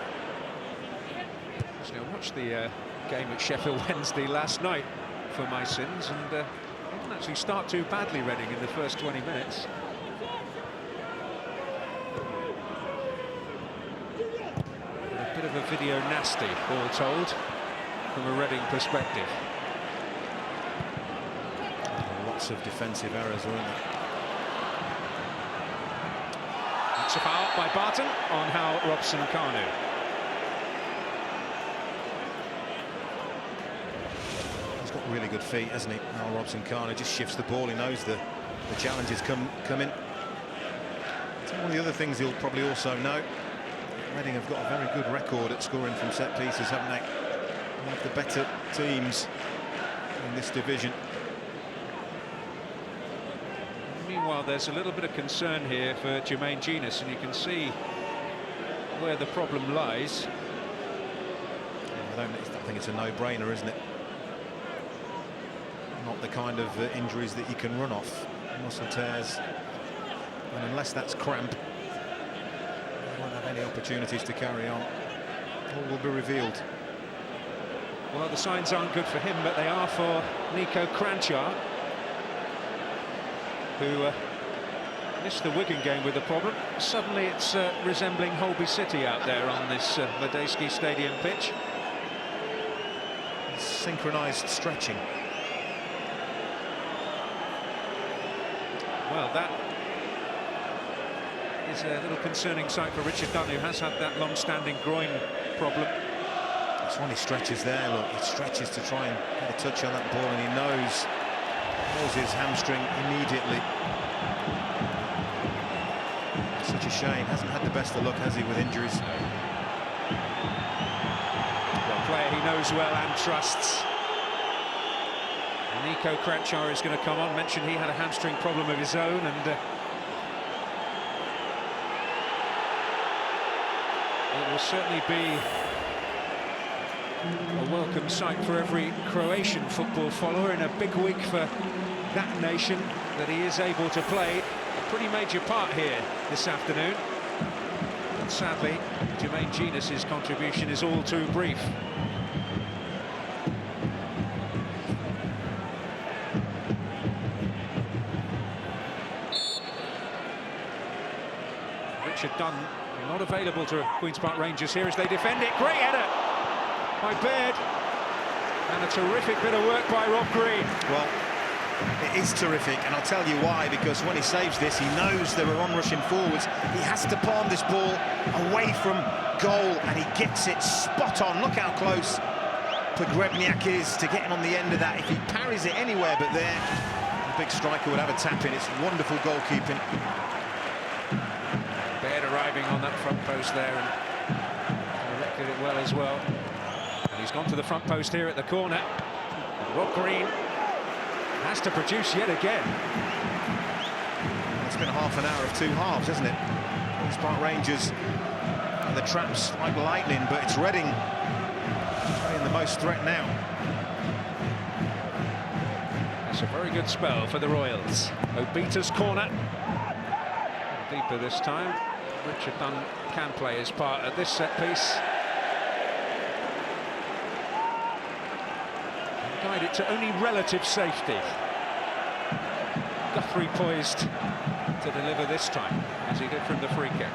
So I watched the game at Sheffield Wednesday last night for my sins, and they didn't actually start too badly, Reading, in the first 20 minutes. A bit of a video nasty, all told, from a Reading perspective. Lots of defensive errors, weren't there? It's a foul by Barton on Hal Robson-Kanu. He's got really good feet, hasn't he? Hal Robson-Kanu just shifts the ball. He knows the challenges coming. One of the other things he'll probably also know, Reading have got a very good record at scoring from set pieces, haven't they? One of the better teams in this division. Meanwhile, there's a little bit of concern here for Jermaine Jenas, and you can see where the problem lies. I think it's a no-brainer, isn't it? Not the kind of injuries that you can run off. Muscle tears, and unless that's cramp, you won't have any opportunities to carry on. All will be revealed. Well, the signs aren't good for him, but they are for Nico Kranjčar, who missed the Wigan game with a problem. Suddenly it's resembling Holby City out there on this Medeski Stadium pitch. Synchronised stretching. Well, that is a little concerning sight for Richard Dunn, who has had that long-standing groin problem. It's when he stretches there, look, he stretches to try and get a touch on that ball, and he knows his hamstring immediately. Such a shame. Hasn't had the best of luck, has he, with injuries? Well, a player he knows well and trusts. Nico Kranjčar is going to come on. Mentioned he had a hamstring problem of his own, and it will certainly be a welcome sight for every Croatian football follower in a big week for that nation, that he is able to play a pretty major part here this afternoon. And sadly, Jermaine Jenas' contribution is all too brief. Richard Dunn not available to Queen's Park Rangers here as they defend it. Great header by Baird, and a terrific bit of work by Rob Green. Well, it is terrific, and I'll tell you why, because when he saves this, he knows there are on-rushing forwards. He has to palm this ball away from goal, and he gets it spot on. Look how close Pogrebniak is to getting on the end of that. If he parries it anywhere but there, the big striker would have a tap in. It's wonderful goalkeeping. Baird arriving on that front post there and directed it well as well. And he's gone to the front post here at the corner. Rob Green has to produce yet again. It's been half an hour of two halves, hasn't it? Queen's Park Rangers and the traps like lightning, but it's Reading playing the most threat now. It's a very good spell for the Royals. Obita's corner. Deeper this time. Richard Dunn can play his part at this set piece. And guide it to only relative safety. Guthrie poised to deliver this time, as he did from the free kick.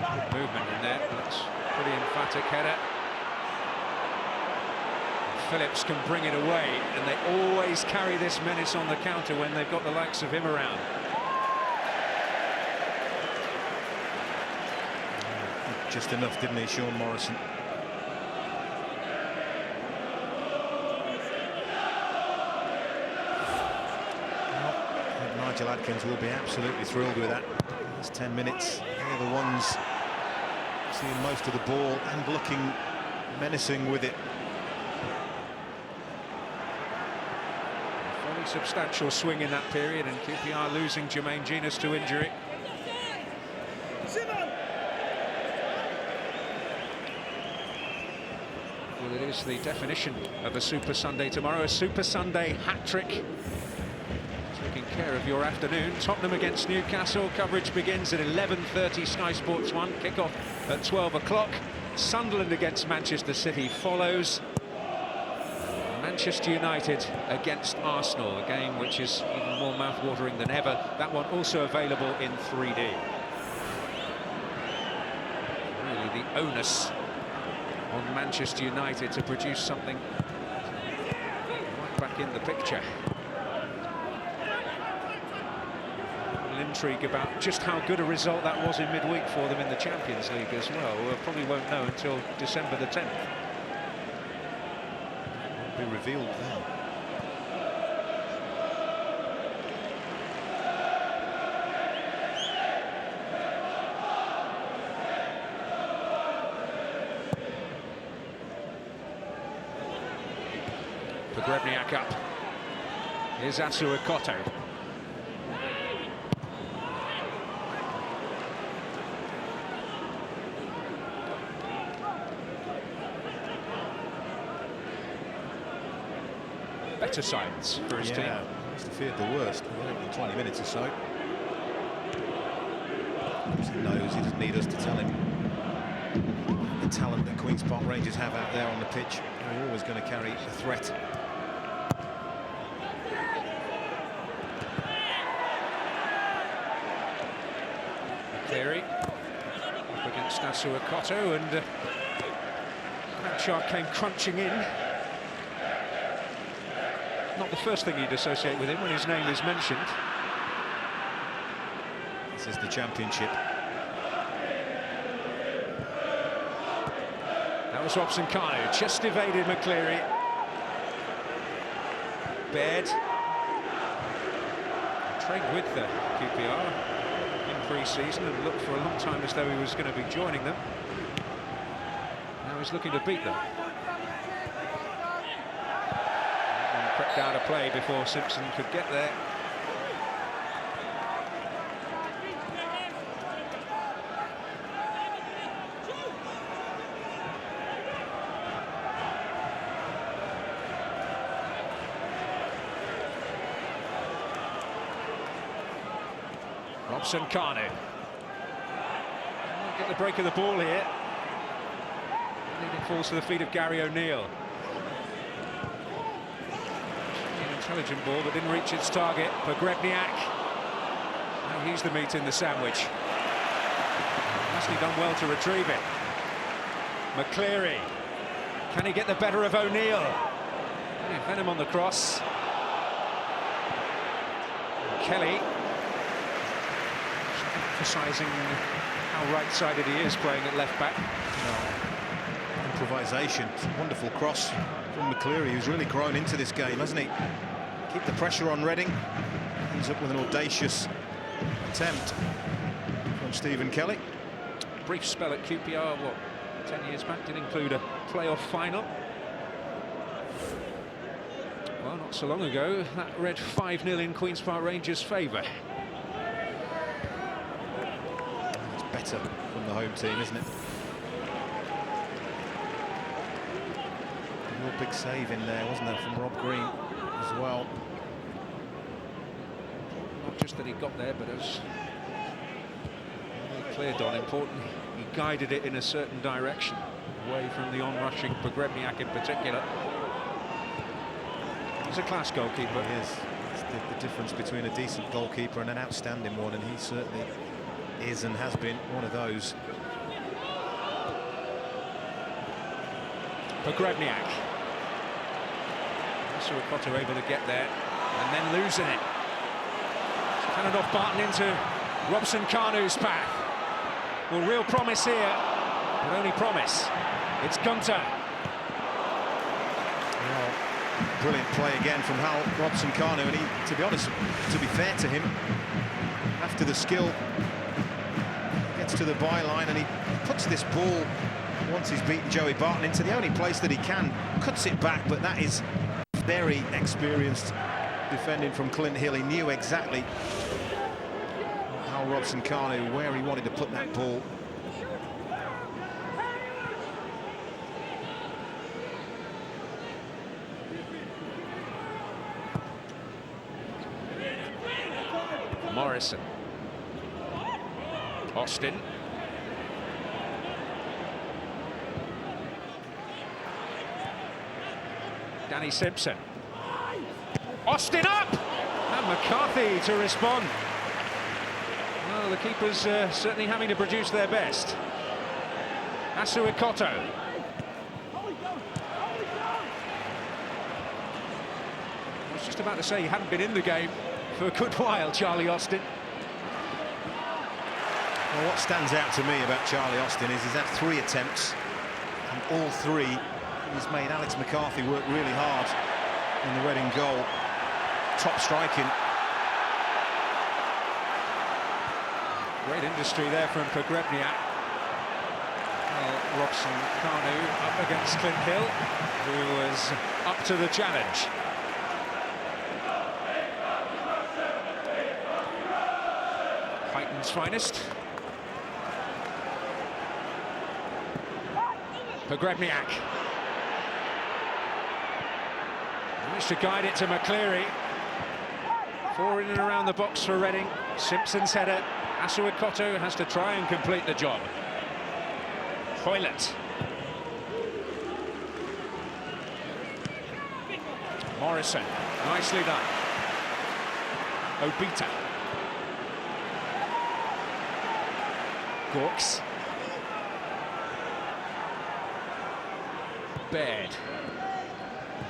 Good movement in there, but it's a pretty emphatic header. Phillips can bring it away, and they always carry this menace on the counter when they've got the likes of him around. Just enough, didn't he, Sean Morrison? Nigel Adkins will be absolutely thrilled with that. That's 10 minutes. They're the ones seeing most of the ball and looking menacing with it. A fairly substantial swing in that period, and QPR losing Jermaine Jenas to injury. Well, it is the definition of a Super Sunday tomorrow, a Super Sunday hat-trick. Taking care of your afternoon. Tottenham against Newcastle. Coverage begins at 11:30, Sky Sports 1. Kick-off at 12 o'clock. Sunderland against Manchester City follows. Manchester United against Arsenal, a game which is even more mouth-watering than ever. That one also available in 3D. Really the onus on Manchester United to produce something right back in the picture. Intrigue about just how good a result that was in midweek for them in the Champions League as well. We probably won't know until December the 10th. Won't be revealed then. Pogrebniak up. Here's Atsu Ikoto. Better signs for his team. Must have feared the worst in 20 minutes or so. He knows he doesn't need us to tell him the talent that Queen's Park Rangers have out there on the pitch. They're always going to carry a threat. Cleary up against Atsu Ikoto, and Cranchard came crunching in. Not the first thing you'd associate with him when his name is mentioned. This is the Championship. That was Robson Kanu, just evaded McCleary. Baird trained with the QPR in pre-season and looked for a long time as though he was going to be joining them. Now he's looking to beat them. Crept out of play before Simpson could get there. Robson Kanu. Get the break of the ball here. I think it falls to the feet of Gary O'Neill. Intelligent ball, but didn't reach its target. Pogrebniak. Now he's the meat in the sandwich. Hasn't he done well to retrieve it? McCleary. Can he get the better of O'Neill? Venom on the cross. Kelly. Emphasising how right-sided he is playing at left-back. Improvisation. It's a wonderful cross from McCleary, who's really grown into this game, hasn't he? Keep the pressure on Reading. Ends up with an audacious attempt from Stephen Kelly. Brief spell at QPR, what, 10 years back, did include a playoff final. Well, not so long ago, that read 5-0 in Queen's Park Rangers' favour. It's better from the home team, isn't it? Real big save in there, wasn't there, from Rob Green as well. Not just that he got there, but as cleared on, importantly, he guided it in a certain direction, away from the onrushing Pogrebniak in particular. He's a class goalkeeper. He is. It's the difference between a decent goalkeeper and an outstanding one, and he certainly is and has been one of those. Pogrebniak. Asuakoto able to get there and then losing it. Cannoned off Barton into Robson Kanu's path. Well, real promise here, but only promise. It's Gunter. Well, brilliant play again from Hal Robson Kanu, and he, to be honest, to be fair to him, after the skill, gets to the byline and he puts this ball, once he's beaten Joey Barton, into the only place that he can, cuts it back, but that is very experienced defending from Clint Hill. He knew exactly Hal Robson Kanu where he wanted to put that ball. Morrison. Austin. Danny Simpson. Austin up! And McCarthy to respond. Well, the keepers certainly having to produce their best. Asuakoto. I was just about to say he hadn't been in the game for a good while, Charlie Austin. Well, what stands out to me about Charlie Austin is he's had 3 attempts, and all 3 he's made Alex McCarthy work really hard in the Reading goal. Top striking. Great industry there from Pogrebniak. Well, Robson Kanu up against Clint Hill, who was up to the challenge. Heighton's finest. Pogrebniak. Managed to guide it to McCleary. 4 in and around the box for Reading. Simpson's header. Asuakoto has to try and complete the job. Hoylett. Morrison. Nicely done. Obita. Gawks. Baird.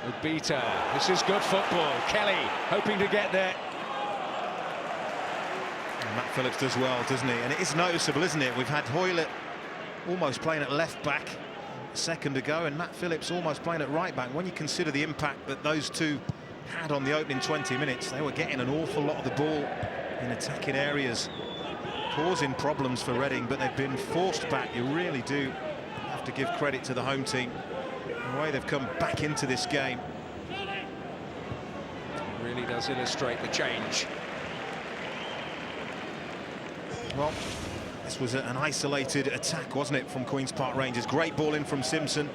Obita. This is good football. Kelly hoping to get there. And Matt Phillips does well, doesn't he? And it is noticeable, isn't it? We've had Hoylett almost playing at left back a second ago, and Matt Phillips almost playing at right back. When you consider the impact that those two had on the opening 20 minutes, they were getting an awful lot of the ball in attacking areas, causing problems for Reading, but they've been forced back. You really do have to give credit to the home team, the way they've come back into this game. It really does illustrate the change. Well, this was an isolated attack, wasn't it, from Queen's Park Rangers? Great ball in from Simpson.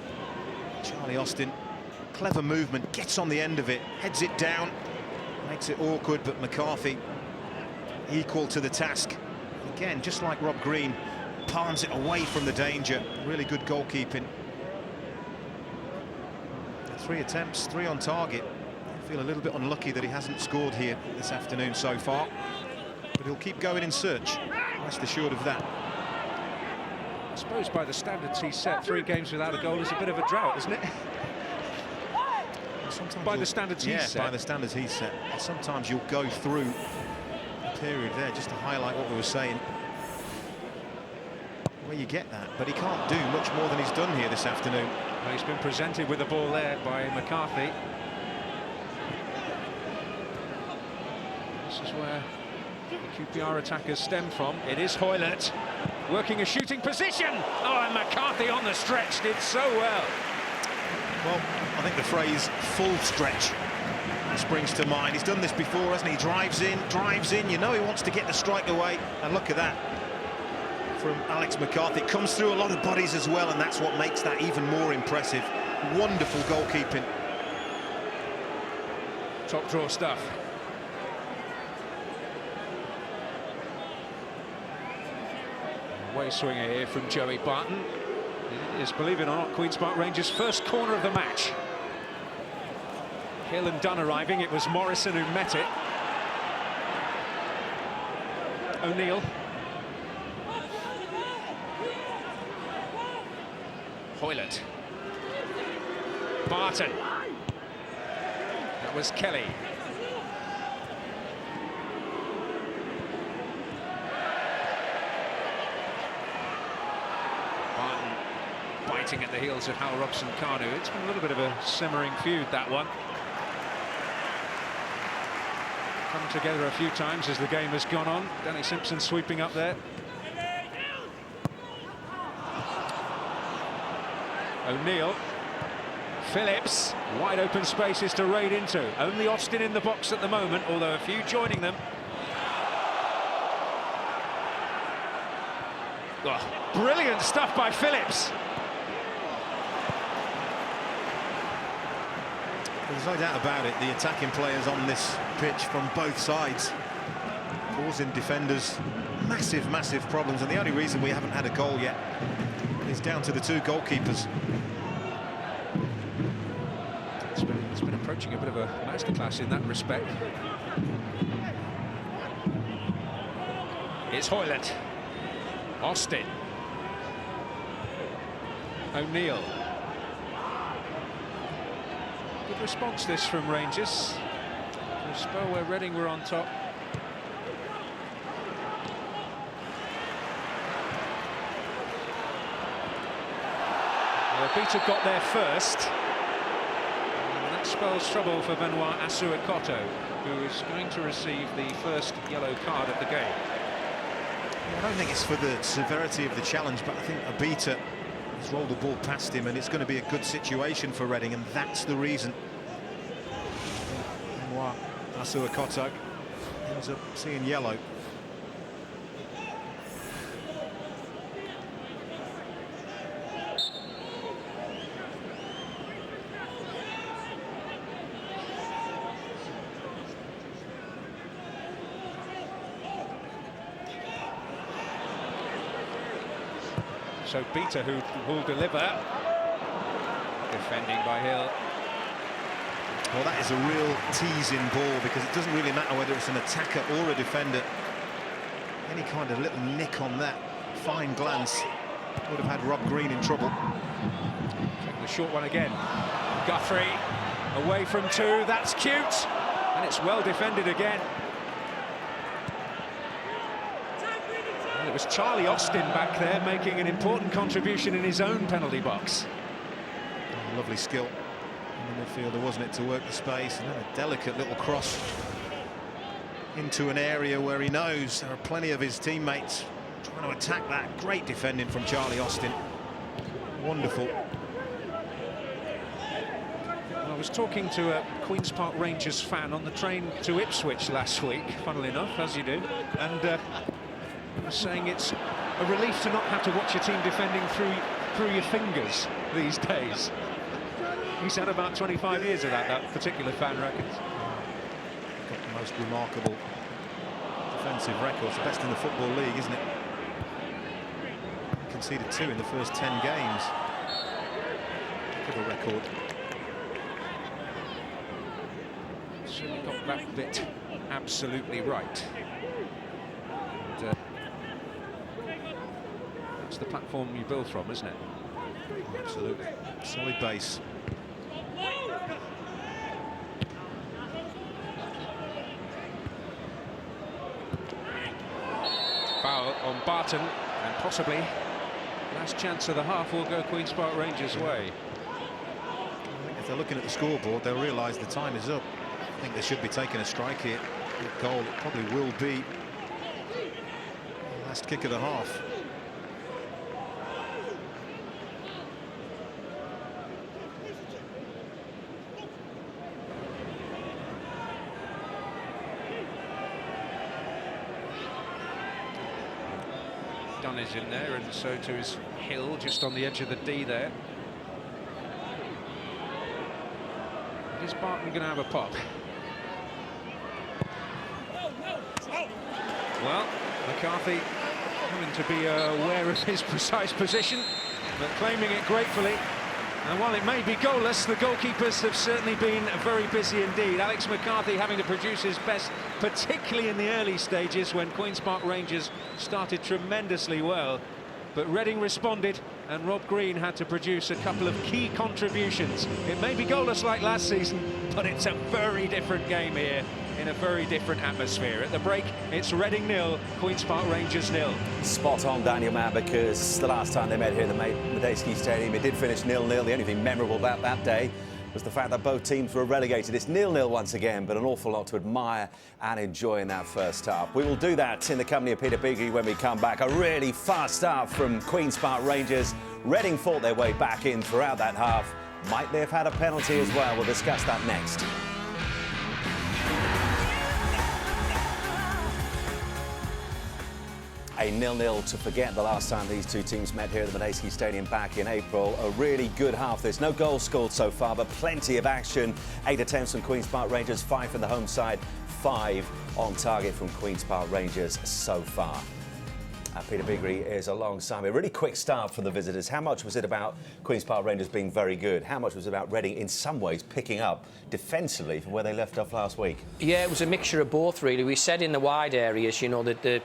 Charlie Austin, clever movement, gets on the end of it, heads it down, makes it awkward, but McCarthy equal to the task. Again, just like Rob Green, palms it away from the danger. Really good goalkeeping. 3 attempts, 3 on target. I feel a little bit unlucky that he hasn't scored here this afternoon so far, but he'll keep going in search. Rest assured of that. I suppose by the standards he set, 3 games without a goal is a bit of a drought, isn't it? Sometimes by the standards he's set. By the standards he's set. Sometimes you'll go through a period there, just to highlight what we were saying, where you get that, but he can't do much more than he's done here this afternoon. Well, he's been presented with the ball there by McCarthy. This is where the QPR attackers stem from. It is Hoylett working a shooting position. Oh, and McCarthy on the stretch did so well. Well, I think the phrase full stretch springs to mind. He's done this before, hasn't he? Drives in, you know he wants to get the strike away, and look at that from Alex McCarthy. It comes through a lot of bodies as well, and that's what makes that even more impressive. Wonderful goalkeeping. Top draw stuff. Away swinger here from Joey Barton. It is, believe it or not, Queen's Park Rangers' first corner of the match. Hill and Dunn arriving. It was Morrison who met it. O'Neill. Hoylett. Barton. That was Kelly. Barton biting at the heels of Hal Robson-Kanu. It's been a little bit of a simmering feud, that one. Come together a few times as the game has gone on. Danny Simpson sweeping up there. O'Neill. Phillips. Wide open spaces to raid into. Only Austin in the box at the moment, although a few joining them. Oh, brilliant stuff by Phillips. There's no doubt about it, the attacking players on this pitch from both sides causing defenders massive problems, and the only reason we haven't had a goal yet is down to the two goalkeepers. It's been approaching a bit of a masterclass in that respect. It's Hoylett. Austin. O'Neill. Good response this from Rangers. A spell where Reading were on top. Beta got there first. And that spells trouble for Benoit Asuakoto, who is going to receive the first yellow card of the game. I don't think it's for the severity of the challenge, but I think Abita has rolled the ball past him, and it's going to be a good situation for Reading, and that's the reason. Benoit Asuakoto ends up seeing yellow. So Beta, who will deliver. Defending by Hill. Well, that is a real teasing ball, because it doesn't really matter whether it's an attacker or a defender. Any kind of little nick on that fine glance would have had Rob Green in trouble. Check the short one again. Guthrie away from two. That's cute. And it's well defended again. Well, it was Charlie Austin back there making an important contribution in his own penalty box. Oh, lovely skill in the midfielder, wasn't it, to work the space, and then a delicate little cross into an area where he knows there are plenty of his teammates trying to attack that. Great defending from Charlie Austin. Wonderful. I was talking to a Queen's Park Rangers fan on the train to Ipswich last week, funnily enough, as you do, and was saying it's a relief to not have to watch your team defending through your fingers these days. He's had about 25 years of that particular fan records. Got the most remarkable defensive records, the best in the Football League, isn't it? Conceded 2 in the first 10 games. Good a record. Certainly got that bit absolutely right. And, that's the platform you build from, isn't it? Absolutely. Solid base. Foul on Barton, and possibly last chance of the half will go Queen's Park Rangers' way. I think if they're looking at the scoreboard, they'll realise the time is up. I think they should be taking a strike here. The goal probably will be the last kick of the half. Dunn is in there, and so too is Hill, just on the edge of the D there. Is Barton going to have a pop? Well, McCarthy having to be aware of his precise position, but claiming it gratefully. And while it may be goalless, the goalkeepers have certainly been very busy indeed. Alex McCarthy having to produce his best, particularly in the early stages when Queen's Park Rangers started tremendously well. But Reading responded, and Rob Green had to produce a couple of key contributions. It may be goalless like last season, but it's a very different game here, in a very different atmosphere. At the break, it's Reading 0, Queen's Park Rangers 0. Spot on, Daniel Mann, because the last time they met here at the Medeski Stadium, it did finish 0-0. The only thing memorable about that day was the fact that both teams were relegated. It's 0-0 once again, but an awful lot to admire and enjoy in that first half. We will do that in the company of Peter Beagrie when we come back. A really fast start from Queen's Park Rangers. Reading fought their way back in throughout that half. Might they have had a penalty as well? We'll discuss that next. A 0-0 to forget the last time these two teams met here at the Medeski Stadium back in April. A really good half. There's no goals scored so far, but plenty of action. 8 attempts from Queen's Park Rangers, 5 from the home side, 5 on target from Queen's Park Rangers so far. Peter Beagrie is alongside me. A really quick start for the visitors. How much was it about Queen's Park Rangers being very good? How much was it about Reading, in some ways, picking up defensively from where they left off last week? Yeah, it was a mixture of both, really. We said in the wide areas, you know, that the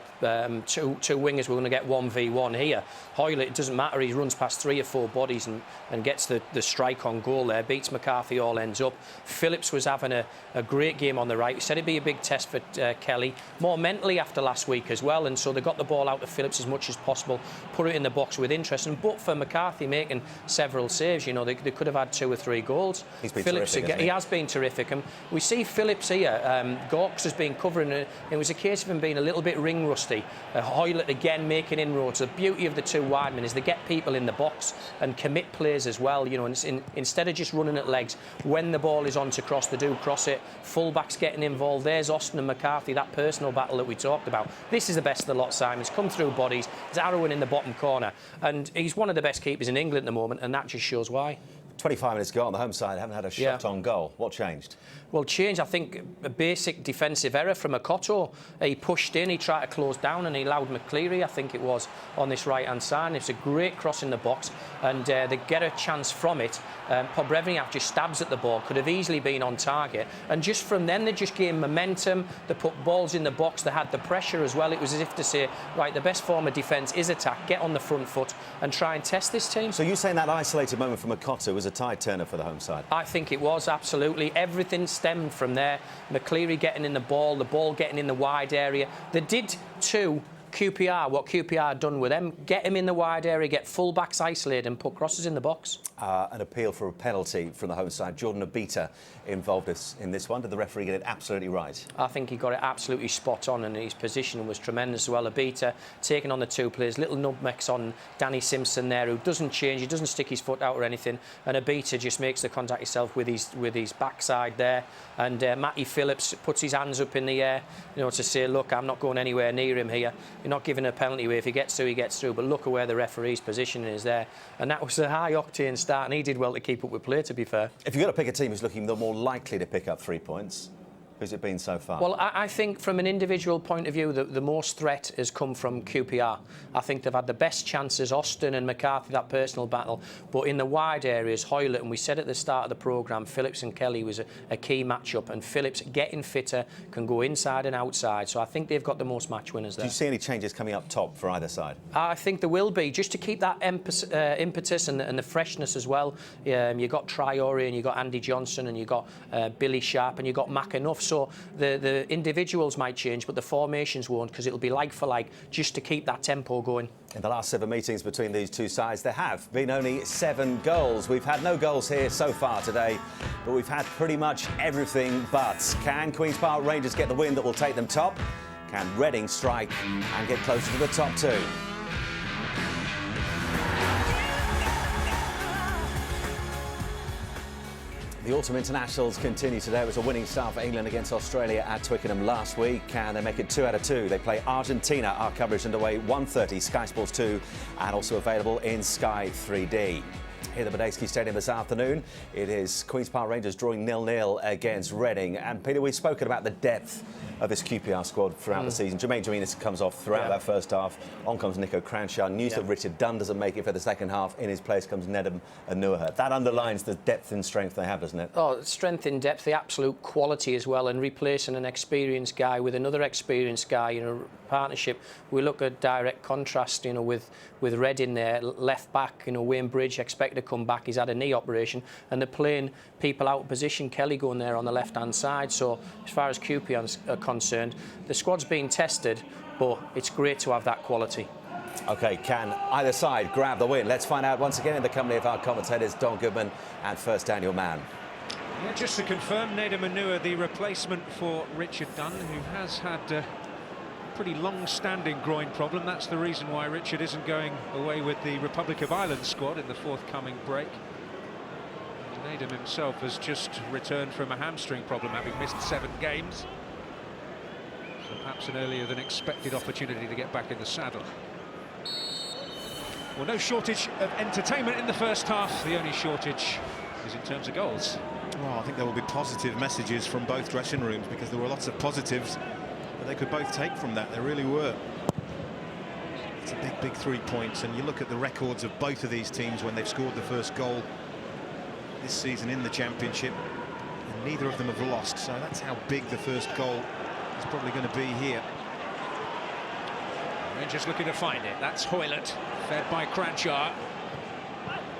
two wingers were going to get 1v1 here. Hoylett, it doesn't matter. He runs past 3 or 4 bodies and gets the strike on goal there. Beats McCarthy, all ends up. Phillips was having a great game on the right. We said it'd be a big test for Kelly. More mentally after last week as well. And so they got the ball out to Phillips as much as possible, put it in the box with interest. And but for McCarthy making several saves, you know, they could have had 2 or 3 goals. He's been Phillips terrific, again, he has been terrific. And we see Phillips here. Gawkes has been covering it. It was a case of him being a little bit ring rusty. Hoylett again making inroads. The beauty of the 2 wide men is they get people in the box and commit plays as well. You know, and instead of just running at legs, when the ball is on to cross, they do cross it. Fullbacks getting involved. There's Austin and McCarthy, that personal battle that we talked about. This is the best of the lot, Simon. He's come through bodies. He's arrowing in the bottom corner, and he's one of the best keepers in England at the moment, and that just shows why. 25 minutes ago on the home side, haven't had a shot on goal. What changed? Well, change, I think, a basic defensive error from Akoto. He pushed in, he tried to close down, and he allowed McCleary, I think it was, on this right-hand side. And it's a great cross in the box, and they get a chance from it. Pobrevniak just stabs at the ball, could have easily been on target. And just from then, they just gained momentum. They put balls in the box. They had the pressure as well. It was as if to say, right, the best form of defence is attack. Get on the front foot and try and test this team. So you're saying that isolated moment from Akoto was a tide turner for the home side? I think it was, absolutely. Everything stemmed from there. McCleary getting in the ball getting in the wide area. They did too. QPR, what QPR had done with them, get him in the wide area, get full-backs isolated and put crosses in the box. An appeal for a penalty from the home side. Jordan Obita involved in this one. Did the referee get it absolutely right? I think he got it absolutely spot on, and his position was tremendous as well. Obita taking on the 2 players, little nutmegs on Danny Simpson there, who doesn't change, he doesn't stick his foot out or anything, and Obita just makes the contact himself with his backside there, and Matty Phillips puts his hands up in the air, you know, to say, look, I'm not going anywhere near him here. You're not giving a penalty away. If he gets through, he gets through. But look at where the referee's positioning is there. And that was a high-octane start, and he did well to keep up with play, to be fair. If you've got to pick a team who's looking the more likely to pick up 3 points, who's it been so far? Well, I think from an individual point of view, the most threat has come from QPR. I think they've had the best chances, Austin and McCarthy, that personal battle. But in the wide areas, Hoylett, and we said at the start of the programme, Phillips and Kelly was a key match-up. And Phillips, getting fitter, can go inside and outside. So I think they've got the most match winners there. Do you see any changes coming up top for either side? I think there will be, just to keep that impetus and the freshness as well. You've got Traore and you've got Andy Johnson and you've got Billy Sharp and you've got McAnuff. So the individuals might change, but the formations won't, because it'll be like for like, just to keep that tempo going. In the last 7 meetings between these two sides, there have been only 7 goals. We've had no goals here so far today, but we've had pretty much everything but. Can Queen's Park Rangers get the win that will take them top? Can Reading strike and get closer to the top 2? The autumn internationals continue today. It was a winning start for England against Australia at Twickenham last week, and they make it 2 out of 2. They play Argentina. Our coverage underway 1:30, Sky Sports 2, and also available in Sky 3D. Here at the Medeski Stadium this afternoon, it is Queen's Park Rangers drawing 0-0 against Reading. And Peter, we've spoken about the depth of this QPR squad throughout the season. Jermaine Jaminas comes off throughout that first half. On comes Nico Cranshaw. News that Richard Dunn doesn't make it for the second half. In his place comes Nedum Onuoha. That underlines the depth and strength they have, doesn't it? Oh, strength in depth, the absolute quality as well, and replacing an experienced guy with another experienced guy, you know, partnership. We look at direct contrast, you know, with Reading there, left back, you know, Wayne Bridge expected to come back. He's had a knee operation, and they're playing people out of position. Kelly going there on the left-hand side. So as far as QPR are concerned, the squad's being tested, but it's great to have that quality. OK, can either side grab the win? Let's find out once again in the company of our commentators, Don Goodman and first Daniel Mann. Yeah, just to confirm, Nedum Onuoha, the replacement for Richard Dunn, who has had a pretty long-standing groin problem. That's the reason why Richard isn't going away with the Republic of Ireland squad in the forthcoming break. Nedum himself has just returned from a hamstring problem, having missed 7 games. So perhaps an earlier than expected opportunity to get back in the saddle. Well, no shortage of entertainment in the first half. The only shortage is in terms of goals. Well, I think there will be positive messages from both dressing rooms, because there were lots of positives that they could both take from that. There really were. It's a big 3 points, and you look at the records of both of these teams when they've scored the first goal this season in the Championship, and neither of them have lost. So that's how big the first goal is probably going to be here. Rangers looking to find it. That's Hoylett, fed by Cranshaw.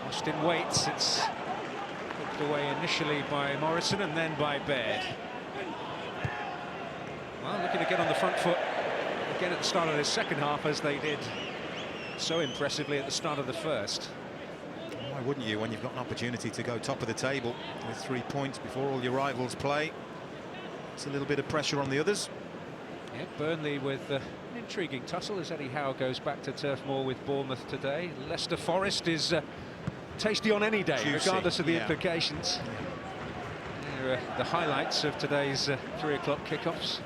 Austin waits. It's hooked away initially by Morrison and then by Baird. Well, looking to get on the front foot again at the start of this second half, as they did so impressively at the start of the first. Why wouldn't you, when you've got an opportunity to go top of the table with 3 points before all your rivals play? It's a little bit of pressure on the others. Yeah, Burnley with an intriguing tussle as Eddie Howe goes back to Turf Moor with Bournemouth today. Leicester Forest is tasty on any day, juicy, regardless of the implications. Here are the highlights of today's 3 o'clock kickoffs.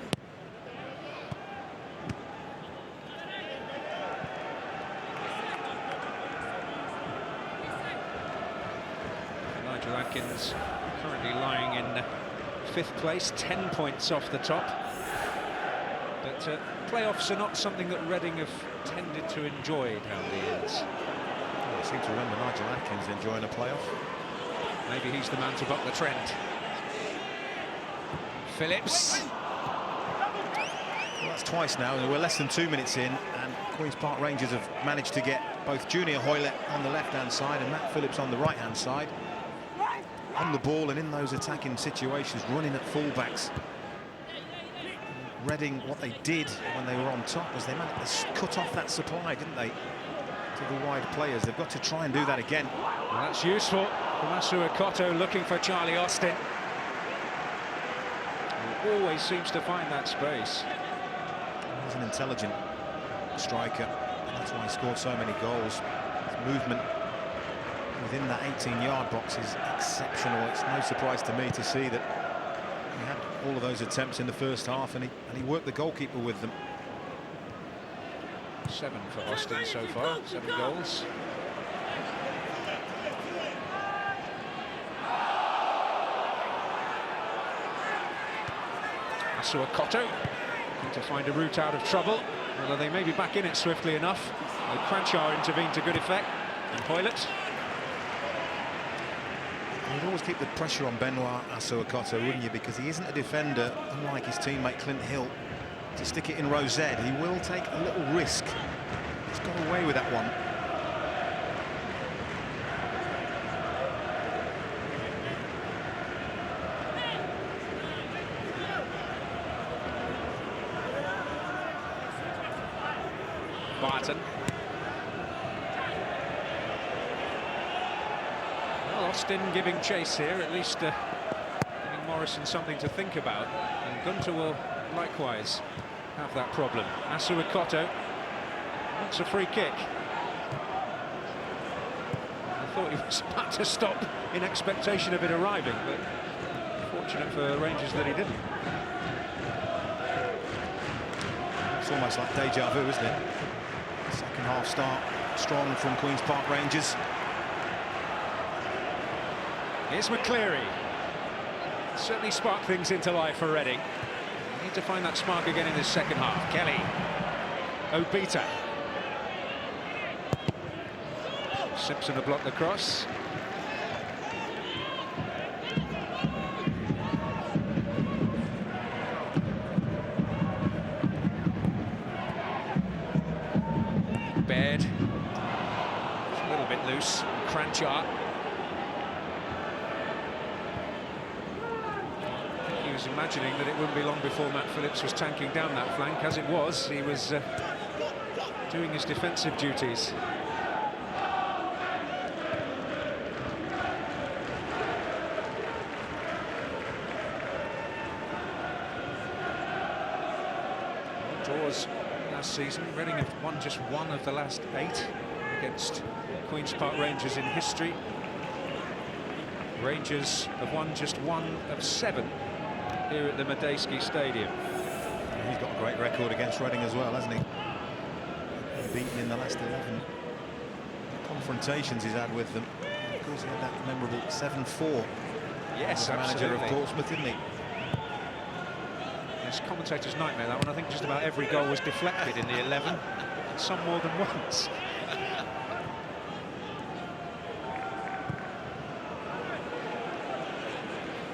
Nigel Adkins currently lying in 5th place, 10 points off the top. But playoffs are not something that Reading have tended to enjoy down the years. Well, I seem to remember Nigel Adkins enjoying a playoff. Maybe he's the man to buck the trend. Phillips. Well, that's twice now, and we're less than 2 minutes in, and Queen's Park Rangers have managed to get both Junior Hoylett on the left-hand side and Matt Phillips on the right-hand side. On the ball and in those attacking situations, running at fullbacks. Reading, what they did when they were on top was they managed to cut off that supply, didn't they, to the wide players. They've got to try and do that again. Well, that's useful. Tommaso Okoto looking for Charlie Austin. He always seems to find that space. He's an intelligent striker, and that's why he scored so many goals. His movement within that 18-yard box is exceptional. It's no surprise to me to see that he had all of those attempts in the first half, and he worked the goalkeeper with them. 7 for Austin so far, 7 goals. Asu Okoto looking to find a route out of trouble, although they may be back in it swiftly enough. Cranshaw intervened to good effect, and Hoylett. You'd always keep the pressure on Benoit Asu Okoto, wouldn't you? Because he isn't a defender, unlike his teammate Clint Hill, to stick it in row Z. He will take a little risk. He's got away with that one. Barton. Well, Austin giving chase here, at least giving Morrison something to think about. And Gunter will likewise have that problem. Asu Okoto wants a free kick. I thought he was about to stop in expectation of it arriving, but fortunate for Rangers that he didn't. It's almost like deja vu, isn't it? Second half start strong from Queen's Park Rangers. Here's McCleary. Certainly sparked things into life for Reading. Need to find that spark again in the second half. Kelly. Obita. Simpson to block the cross. Baird. It's a little bit loose. Cranchart. He was imagining that it wouldn't be long before Matt Phillips was tanking down that flank. As it was, he was doing his defensive duties. Draws last season. Reading have won just one of the last 8 against Queen's Park Rangers in history. Rangers have won just 1 of 7 here at the Madejski Stadium. He's got a great record against Reading as well, hasn't he? Beaten in the last 11 confrontations he's had with them. Of course, he had that memorable 7-4. Yes, manager of Portsmouth, didn't he? Yes, commentator's nightmare, that one. I think just about every goal was deflected in the 11, some more than once.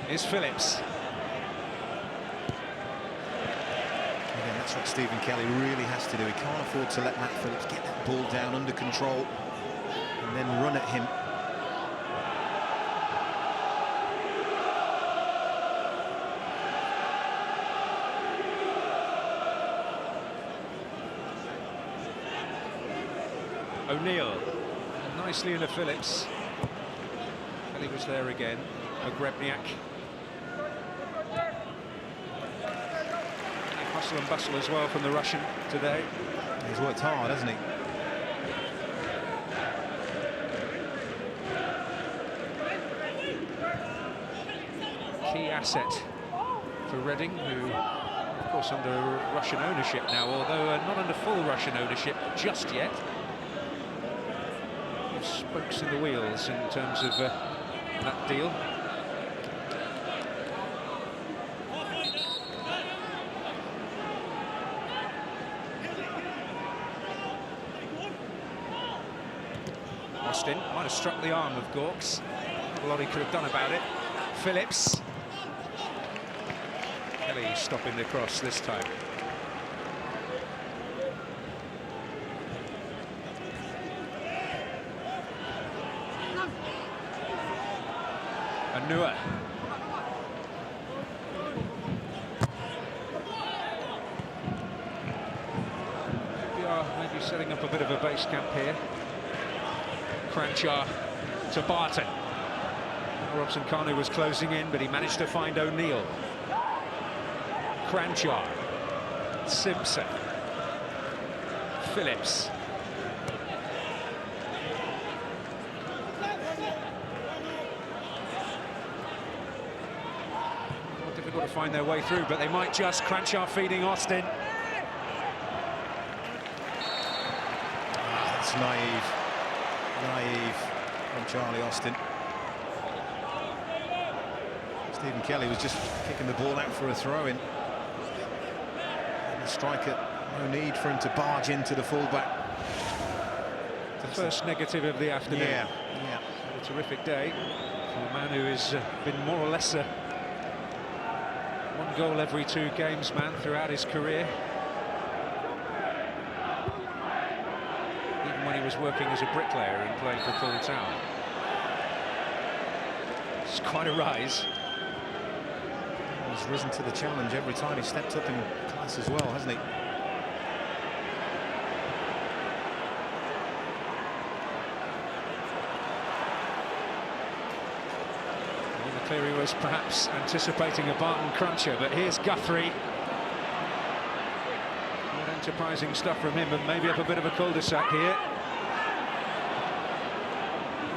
Here's Phillips. Again, that's what Stephen Kelly really has to do. He can't afford to let Matt Phillips get that ball down under control and then run at him. O'Neill. Nicely into Phillips. Kelly was there again. Ogrebniak. Hustle and bustle as well from the Russian today. He's worked hard, hasn't he? Key asset for Reading, who, of course, under Russian ownership now, although not under full Russian ownership just yet. Spokes in the wheels in terms of that deal. Austin might have struck the arm of Gawkes. A lot he could have done about it. Phillips. Kelly stopping the cross this time. Anua. We are maybe setting up a bit of a base camp here. Cranchar to Barton. Robson Kanu was closing in, but he managed to find O'Neill. Cranchar. Simpson. Phillips. Difficult to find their way through, but they might just. Cranchar feeding Austin. That's naive from Charlie Austin. Stephen Kelly was just kicking the ball out for a throw-in. And the striker, no need for him to barge into the fullback. The first negative of the afternoon. Yeah. A terrific day for a man who has been more or less a 1 goal every 2 games man throughout his career. Even when he was working as a bricklayer and playing for Poole Town. It's quite a rise. He's risen to the challenge every time he stepped up in class as well, hasn't he? Cleary was perhaps anticipating a Barton cruncher, but here's Guthrie. Not enterprising stuff from him, but maybe up a bit of a cul-de-sac here.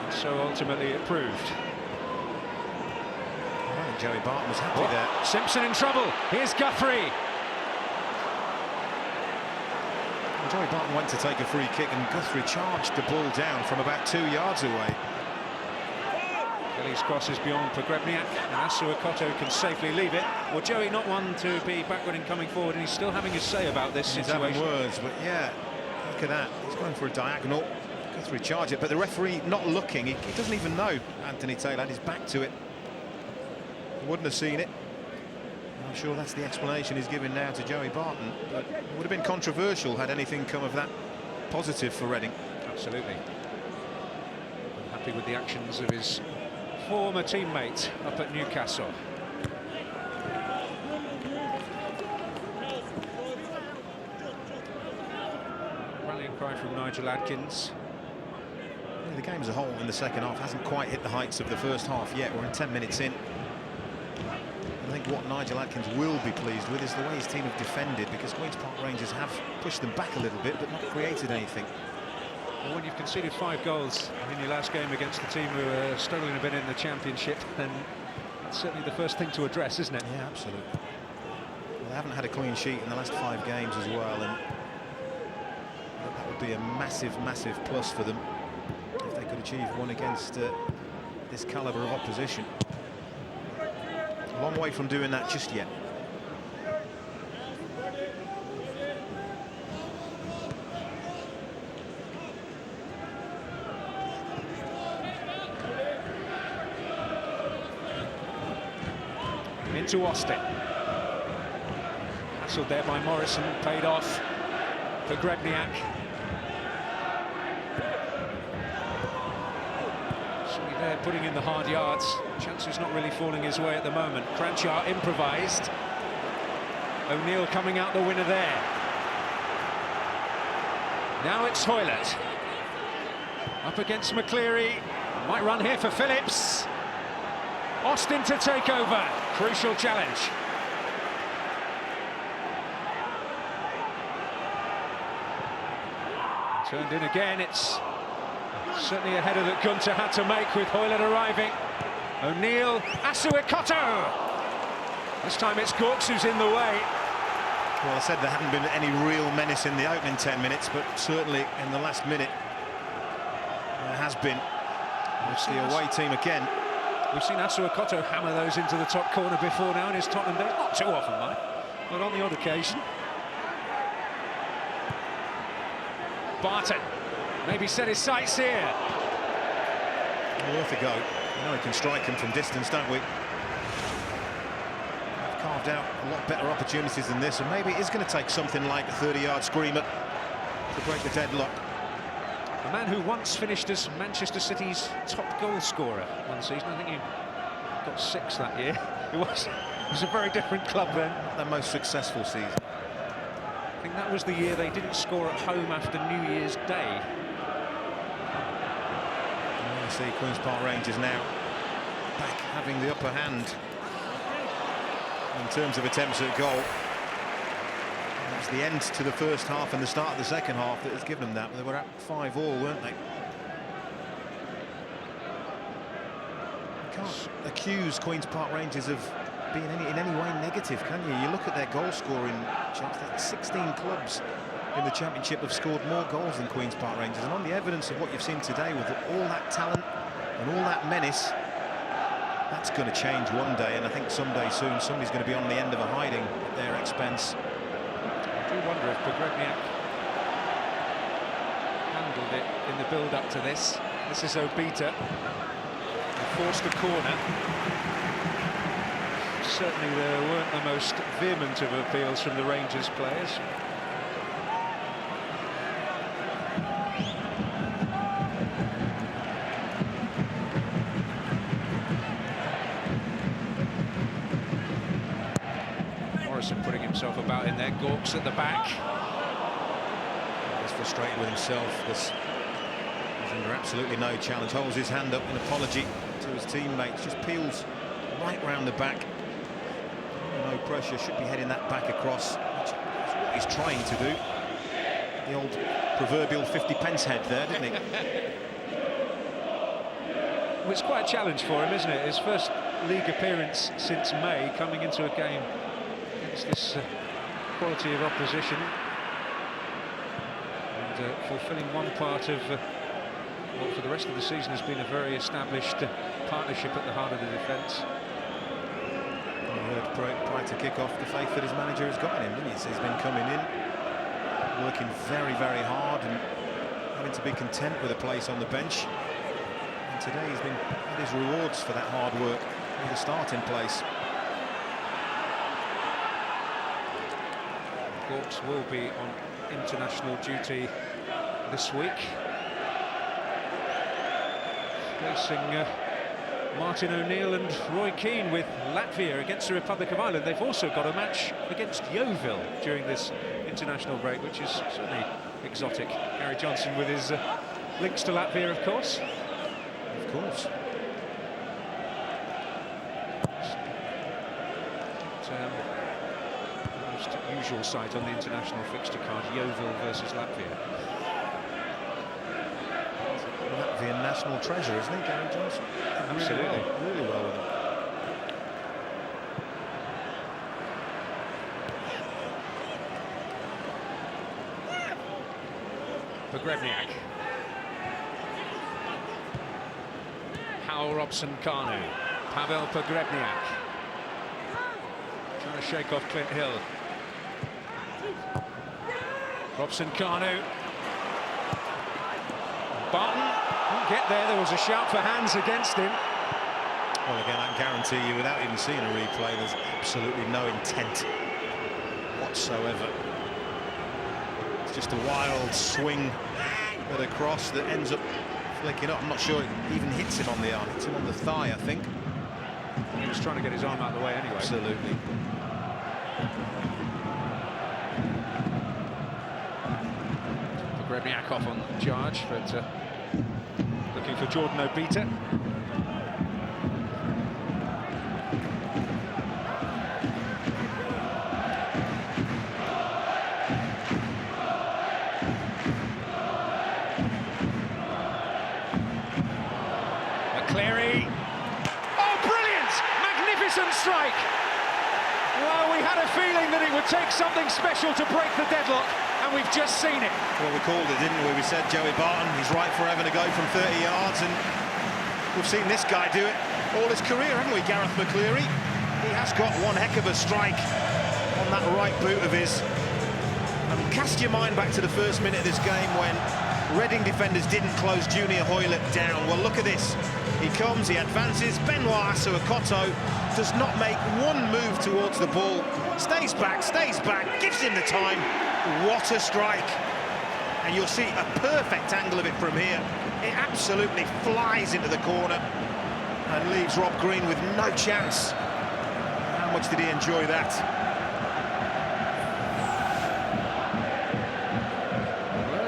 And so ultimately it proved. I think Joey Barton was happy there. Simpson in trouble. Here's Guthrie. And Joey Barton went to take a free kick, and Guthrie charged the ball down from about 2 yards away. Kelly's cross is beyond Pogrebniak, and Asuakoto can safely leave it. Well, Joey not one to be backward in coming forward, and he's still having his say about this situation. He's having words, but yeah, look at that. He's going for a diagonal, going to recharge it, but the referee not looking. He doesn't even know Anthony Taylor had his back to it. He wouldn't have seen it. I'm sure that's the explanation he's giving now to Joey Barton, but it would have been controversial had anything come of that positive for Reading. Absolutely. Happy with the actions of his former teammate up at Newcastle. Rallying cry from Nigel Adkins. Yeah, the game as a whole in the second half hasn't quite hit the heights of the first half yet. We're in 10 minutes in. I think what Nigel Adkins will be pleased with is the way his team have defended, because Queen's Park Rangers have pushed them back a little bit but not created anything. Well, when you've conceded 5 goals in your last game against the team who are struggling a bit in the Championship, then that's certainly the first thing to address, isn't it? Yeah, absolutely. Well, they haven't had a clean sheet in the last 5 games as well, and that would be a massive, massive plus for them if they could achieve one against this calibre of opposition. A long way from doing that just yet. Into Austin. Hassled there by Morrison, paid off. Pogrebniak. So there putting in the hard yards. Chances not really falling his way at the moment. Cranchar improvised. O'Neill coming out the winner there. Now it's Hoylett. Up against McCleary. Might run here for Phillips. Austin to take over. Crucial challenge. Turned in again. It's certainly a header that Gunter had to make with Hoylett arriving. O'Neill, Asuakoto. This time it's Gawks who's in the way. Well, I said there hadn't been any real menace in the opening 10 minutes, but certainly in the last minute there has been. It's the away team again. We've seen Asuakoto hammer those into the top corner before now in his Tottenham days. Not too often, Mike, but on the odd occasion. Barton maybe set his sights here. Worth a go. You know he can strike them from distance, don't we? We've carved out a lot better opportunities than this, and maybe it is going to take something like a 30-yard screamer to break the deadlock. A man who once finished as Manchester City's top goal scorer one season. I think he got 6 that year. It was a very different club then. Not their most successful season. I think that was the year they didn't score at home after New Year's Day. You see Queen's Park Rangers now back having the upper hand in terms of attempts at goal. It's the end to the first half and the start of the second half that has given them that. They were at 5-5, weren't they? You can't accuse Queen's Park Rangers of being in any way negative, can you? You look at their goal scoring chance. 16 clubs in the Championship have scored more goals than Queen's Park Rangers, and on the evidence of what you've seen today with all that talent and all that menace, that's going to change one day, and I think someday soon somebody's going to be on the end of a hiding at their expense. I do wonder if Pogrebniak handled it in the build-up to this. This is Obita. He forced a corner. Certainly there weren't the most vehement of appeals from the Rangers players. Morrison putting himself about in there. Gawks at the back. He's frustrated with himself because he's under absolutely no challenge. Holds his hand up in apology to his teammates. Just peels right round the back. No pressure. Should be heading that back across, which is what he's trying to do. The old proverbial 50-pence head there, didn't he? Well, it's quite a challenge for him, isn't it? His first league appearance since May, coming into a game against this quality of opposition, and fulfilling one part of what for the rest of the season has been a very established partnership at the heart of the defence. You heard prior to kick-off the faith that his manager has got in him, didn't he? So he's been coming in, working very, very hard and having to be content with a place on the bench. And today he's been had his rewards for that hard work with a starting place. Gawks will be on international duty this week, facing Martin O'Neill and Roy Keane with Latvia against the Republic of Ireland. They've also got a match against Yeovil during this international break, which is certainly exotic. Gary Johnson with his links to Latvia, of course. Of course. Most usual sight on the international fixture card, Yeovil versus Latvia. Latvian national treasure, isn't he, Gary Johnson? Absolutely. Really well with him. Pogrebniak. Howell Robson-Kanu. Pavel Pogrebniak. Trying to shake off Clint Hill. Robson-Kanu. Barton didn't get there was a shout for hands against him. Well, again, I can guarantee you, without even seeing a replay, there's absolutely no intent whatsoever. It's just a wild swing with a cross that ends up flicking up. I'm not sure it even hits him on the arm. It's him on the thigh, I think. He was trying to get his arm out of the way anyway. Absolutely. Pogrebniak off on charge, but looking for Jordan Obita. McCleary. Oh, brilliant! Magnificent strike! Well, we had a feeling that it would take something special to break the deadlock, and we've just seen it. Well, we called it, didn't we? We said Joey Barton, he's right for having to go from 30 yards, and we've seen this guy do it all his career, haven't we? Gareth McCleary. He has got one heck of a strike on that right boot of his. And cast your mind back to the first minute of this game when Reading defenders didn't close Junior Hoylett down. Well, look at this. He comes, he advances. Benoit Asuakoto does not make one move towards the ball. Stays back, gives him the time. What a strike. And you'll see a perfect angle of it from here. It absolutely flies into the corner and leaves Rob Green with no chance. How much did he enjoy that?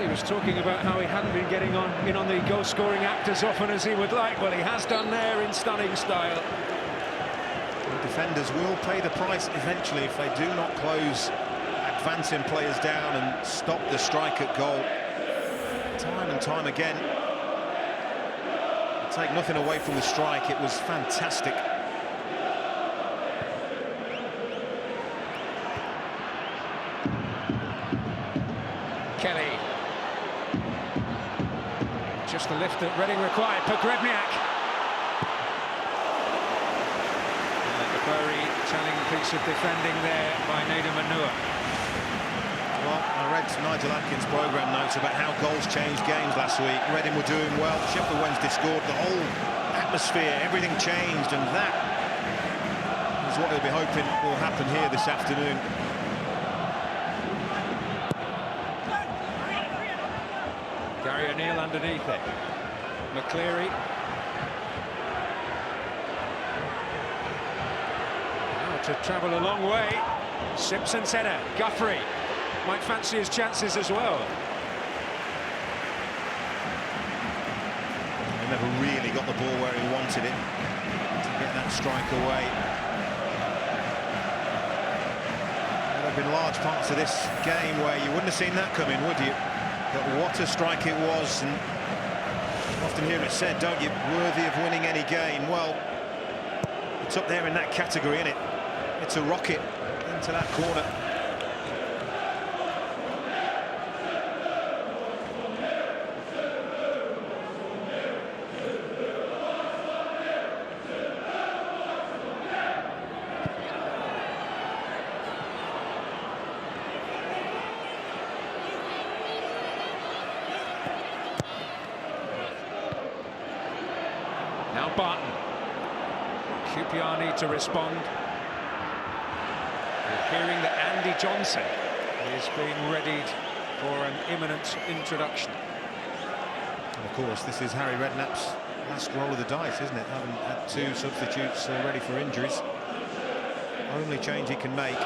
He was talking about how he hadn't been getting in on the goal-scoring act as often as he would like. Well, he has done there in stunning style. The defenders will pay the price eventually if they do not close advancing players down and stop the strike at goal. Time and time again. Take nothing away from the strike, it was fantastic. Kelly. Just the lift that Reading required. Pogrebniak. A very telling piece of defending there by Nader Manua. Well, I read Nigel Atkins' programme notes about how goals changed games last week. Reading were doing well, Sheffield Wednesday scored, the whole atmosphere, everything changed, and that is what they'll be hoping will happen here this afternoon. Gary O'Neill underneath it. McCleary. Now to travel a long way. Simpson's header. Guthrie might fancy his chances as well. He never really got the ball where he wanted it to get that strike away. There have been large parts of this game where you wouldn't have seen that coming, would you? But what a strike it was, and often hear it said, don't you, worthy of winning any game. Well, it's up there in that category, isn't it? It's a rocket into that corner. Barton. QPR need to respond. We're hearing that Andy Johnson is being readied for an imminent introduction. And of course, this is Harry Redknapp's last roll of the dice, isn't it? Having had 2 substitutes ready for injuries. Only change he can make.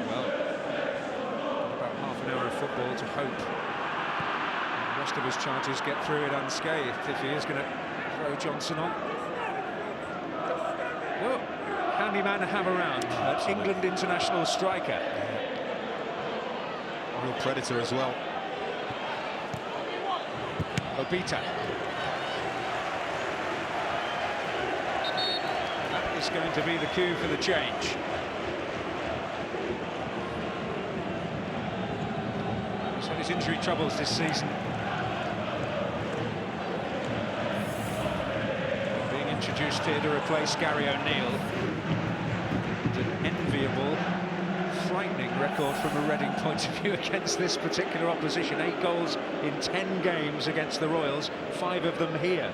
Well, about half an hour of football to hope the rest of his charges get through it unscathed if he is going to throw Johnson on. Well, handy man to have around. England international striker. Real predator as well. Obita. That is going to be the cue for the change. He's had his injury troubles this season. Being introduced here to replace Gary O'Neill. An enviable, frightening record from a Reading point of view against this particular opposition. 8 goals in 10 games against the Royals, 5 of them here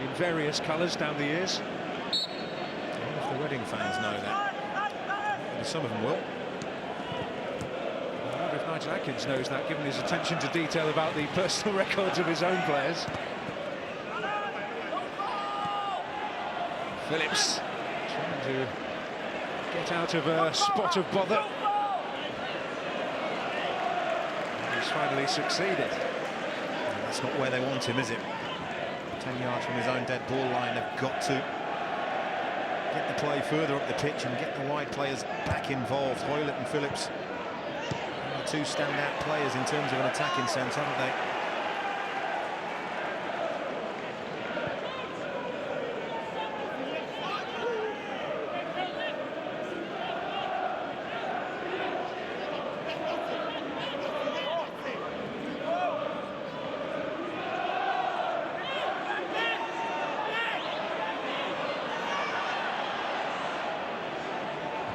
in various colours down the years. I wonder if the Reading fans know that. Maybe some of them will. I wonder if Nigel Adkins knows that, given his attention to detail about the personal records of his own players. Phillips trying to get out of a spot of bother. He's finally succeeded. That's not where they want him, is it? 10 yards from his own dead ball line. They've got to get the play further up the pitch and get the wide players back involved. Hoylett and Phillips, 2 standout players in terms of an attacking sense, haven't they?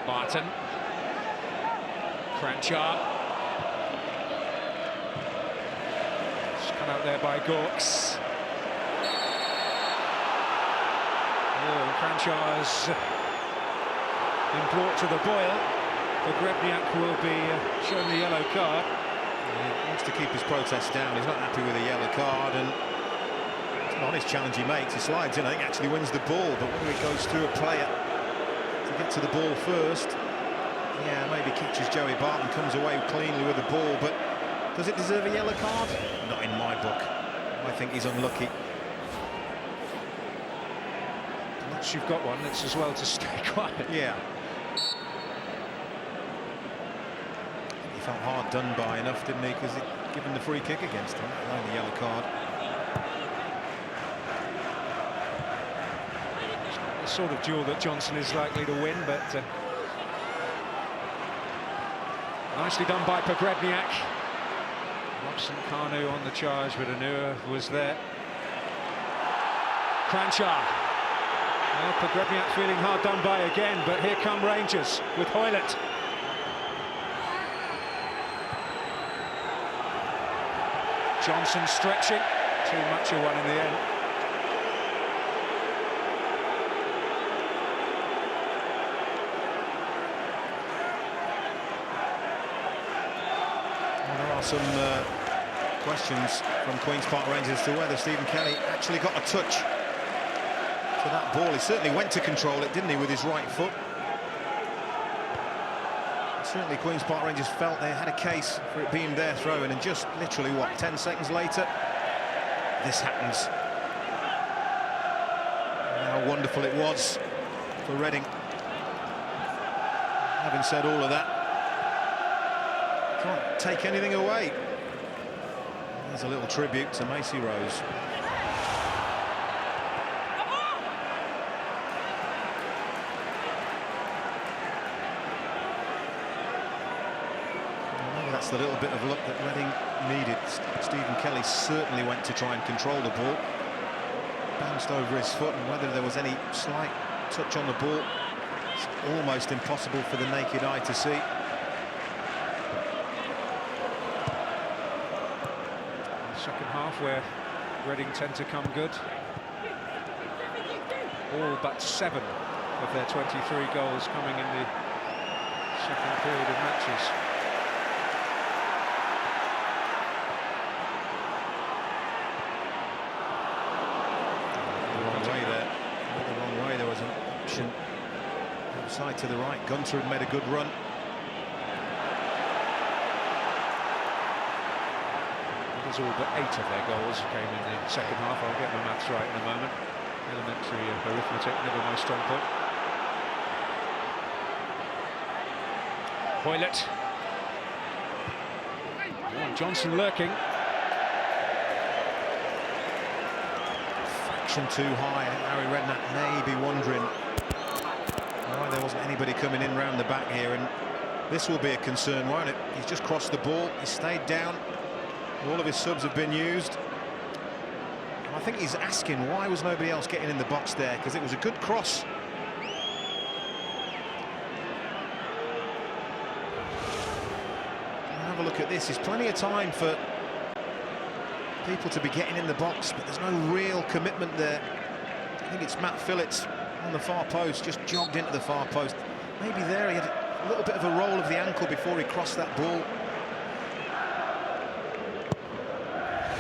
Barton. Cranchar. It's come out there by Gawks. Oh, Cranchar's been brought to the boil. Pogrebniak will be shown the yellow card. He wants to keep his protest down. He's not happy with a yellow card, and it's an honest challenge he makes. He slides in, I think actually wins the ball, but whether he goes through a player to get to the ball first, yeah, maybe catches Joey Barton, comes away cleanly with the ball, but does it deserve a yellow card? Not in my book. I think he's unlucky. Once you've got one, it's as well to stay quiet. Yeah. He felt hard done by enough, didn't he? Because he'd given the free kick against him, let alone the yellow card. It's not the sort of duel that Johnson is likely to win, but nicely done by Pogrebniak. Robson-Kanu on the charge, but Anua was there. Cranchar. Well, Pogrebniak feeling hard done by again, but here come Rangers with Hoylett. Johnson stretching, too much of one in the end. Well, there are some questions from Queen's Park Rangers as to whether Stephen Kelly actually got a touch to that ball. He certainly went to control it, didn't he, with his right foot. Certainly Queen's Park Rangers felt they had a case for it being their throw-in, and just literally, what, 10 seconds later, this happens. And how wonderful it was for Reading. Having said all of that, can't take anything away. There's a little tribute to Macy Rose. That's the little bit of luck that Reading needed. Stephen Kelly certainly went to try and control the ball. Bounced over his foot, and whether there was any slight touch on the ball, it's almost impossible for the naked eye to see. Second half, where Reading tend to come good. All but 7 of their 23 goals coming in the second period of matches. The wrong way there. The wrong way. There was an option outside to the right. Gunter had made a good run. All but 8 of their goals came in the second half. I'll get my maths right in a moment. Elementary arithmetic, never my strong point. Hoylett. Johnson lurking. Fraction too high. Harry Redknapp may be wondering why there wasn't anybody coming in round the back here, and this will be a concern, won't it? He's just crossed the ball. He stayed down. All of his subs have been used. I think he's asking why was nobody else getting in the box there, because it was a good cross. Have a look at this. There's plenty of time for people to be getting in the box, but there's no real commitment there. I think it's Matt Phillips on the far post, just jogged into the far post. Maybe there he had a little bit of a roll of the ankle before he crossed that ball.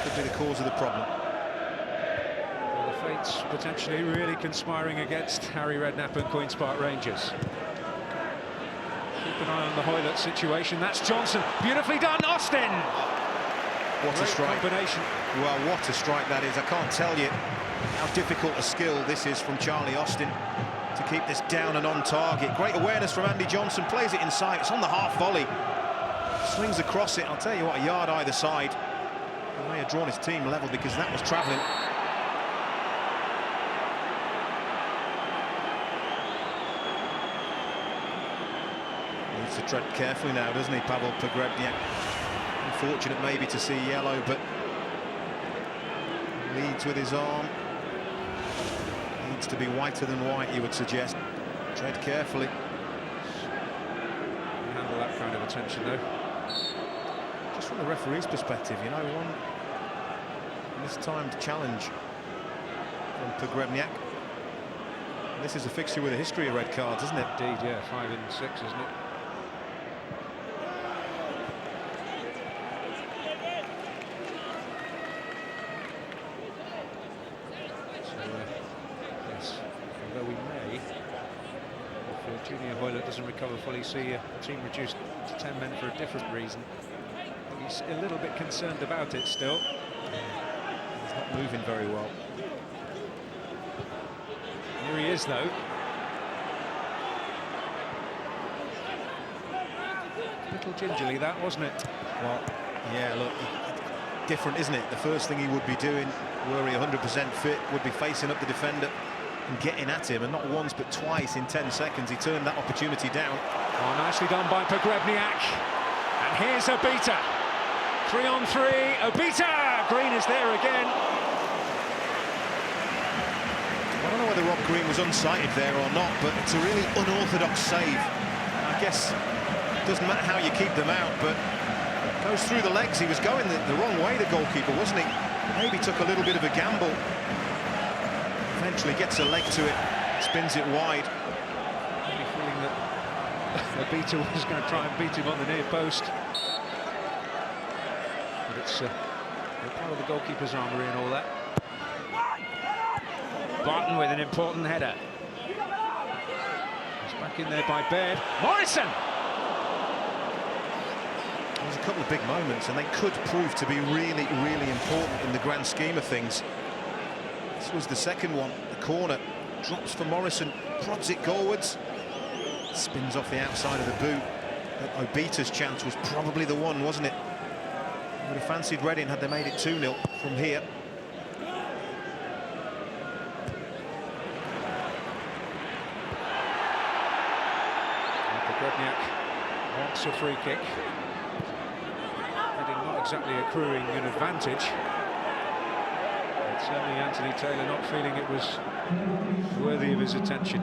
Could be the cause of the problem. Well, the fates potentially really conspiring against Harry Redknapp and Queen's Park Rangers. Keep an eye on the Hoylett situation. That's Johnson. Beautifully done, Austin! What Great a strike. combination. Well, what a strike that is. I can't tell you how difficult a skill this is from Charlie Austin to keep this down and on target. Great awareness from Andy Johnson. Plays it inside. It's on the half volley. Swings across it. I'll tell you what, a yard either side. He may have drawn his team level because that was travelling. Needs to tread carefully now, doesn't he, Pavel Pogrebnyak? Unfortunate maybe to see yellow, but leads with his arm. Needs to be whiter than white, you would suggest. Tread carefully. Handle that kind of attention, though. Just from the referee's perspective, you know, one mistimed challenge from Pogrebnyak. This is a fixture with a history of red cards, isn't it? Indeed, yeah, 5 and 6, isn't it? So, yes, although we may, if Junior Hoylett doesn't recover fully, see a team reduced to 10 men for a different reason. He's a little bit concerned about it still. He's not moving very well. Here he is, though. A little gingerly, that, wasn't it? Well, yeah, look, different, isn't it? The first thing he would be doing, were he 100% fit, would be facing up the defender and getting at him, and not once but twice in 10 seconds he turned that opportunity down. Oh, nicely done by Pogrebnyak. And here's Obita. 3 on 3, Obita! Green is there again. I don't know whether Rob Green was unsighted there or not, but it's a really unorthodox save. I guess it doesn't matter how you keep them out, but goes through the legs. He was going the wrong way, the goalkeeper, wasn't he? Maybe took a little bit of a gamble. Eventually gets a leg to it, spins it wide. Maybe feeling that Obita was going to try and beat him on the near post. But it's part of the goalkeeper's armoury and all that. Barton with an important header. He's back in there by Baird. Morrison! There's a couple of big moments, and they could prove to be really, really important in the grand scheme of things. This was the second one, the corner. Drops for Morrison, prods it goalwards. Spins off the outside of the boot. But Obita's chance was probably the one, wasn't it? He would have fancied Reading had they made it 2-0 from here. Pogrebnyak wants a free kick. Reading not exactly accruing an advantage. But certainly Anthony Taylor not feeling it was worthy of his attention.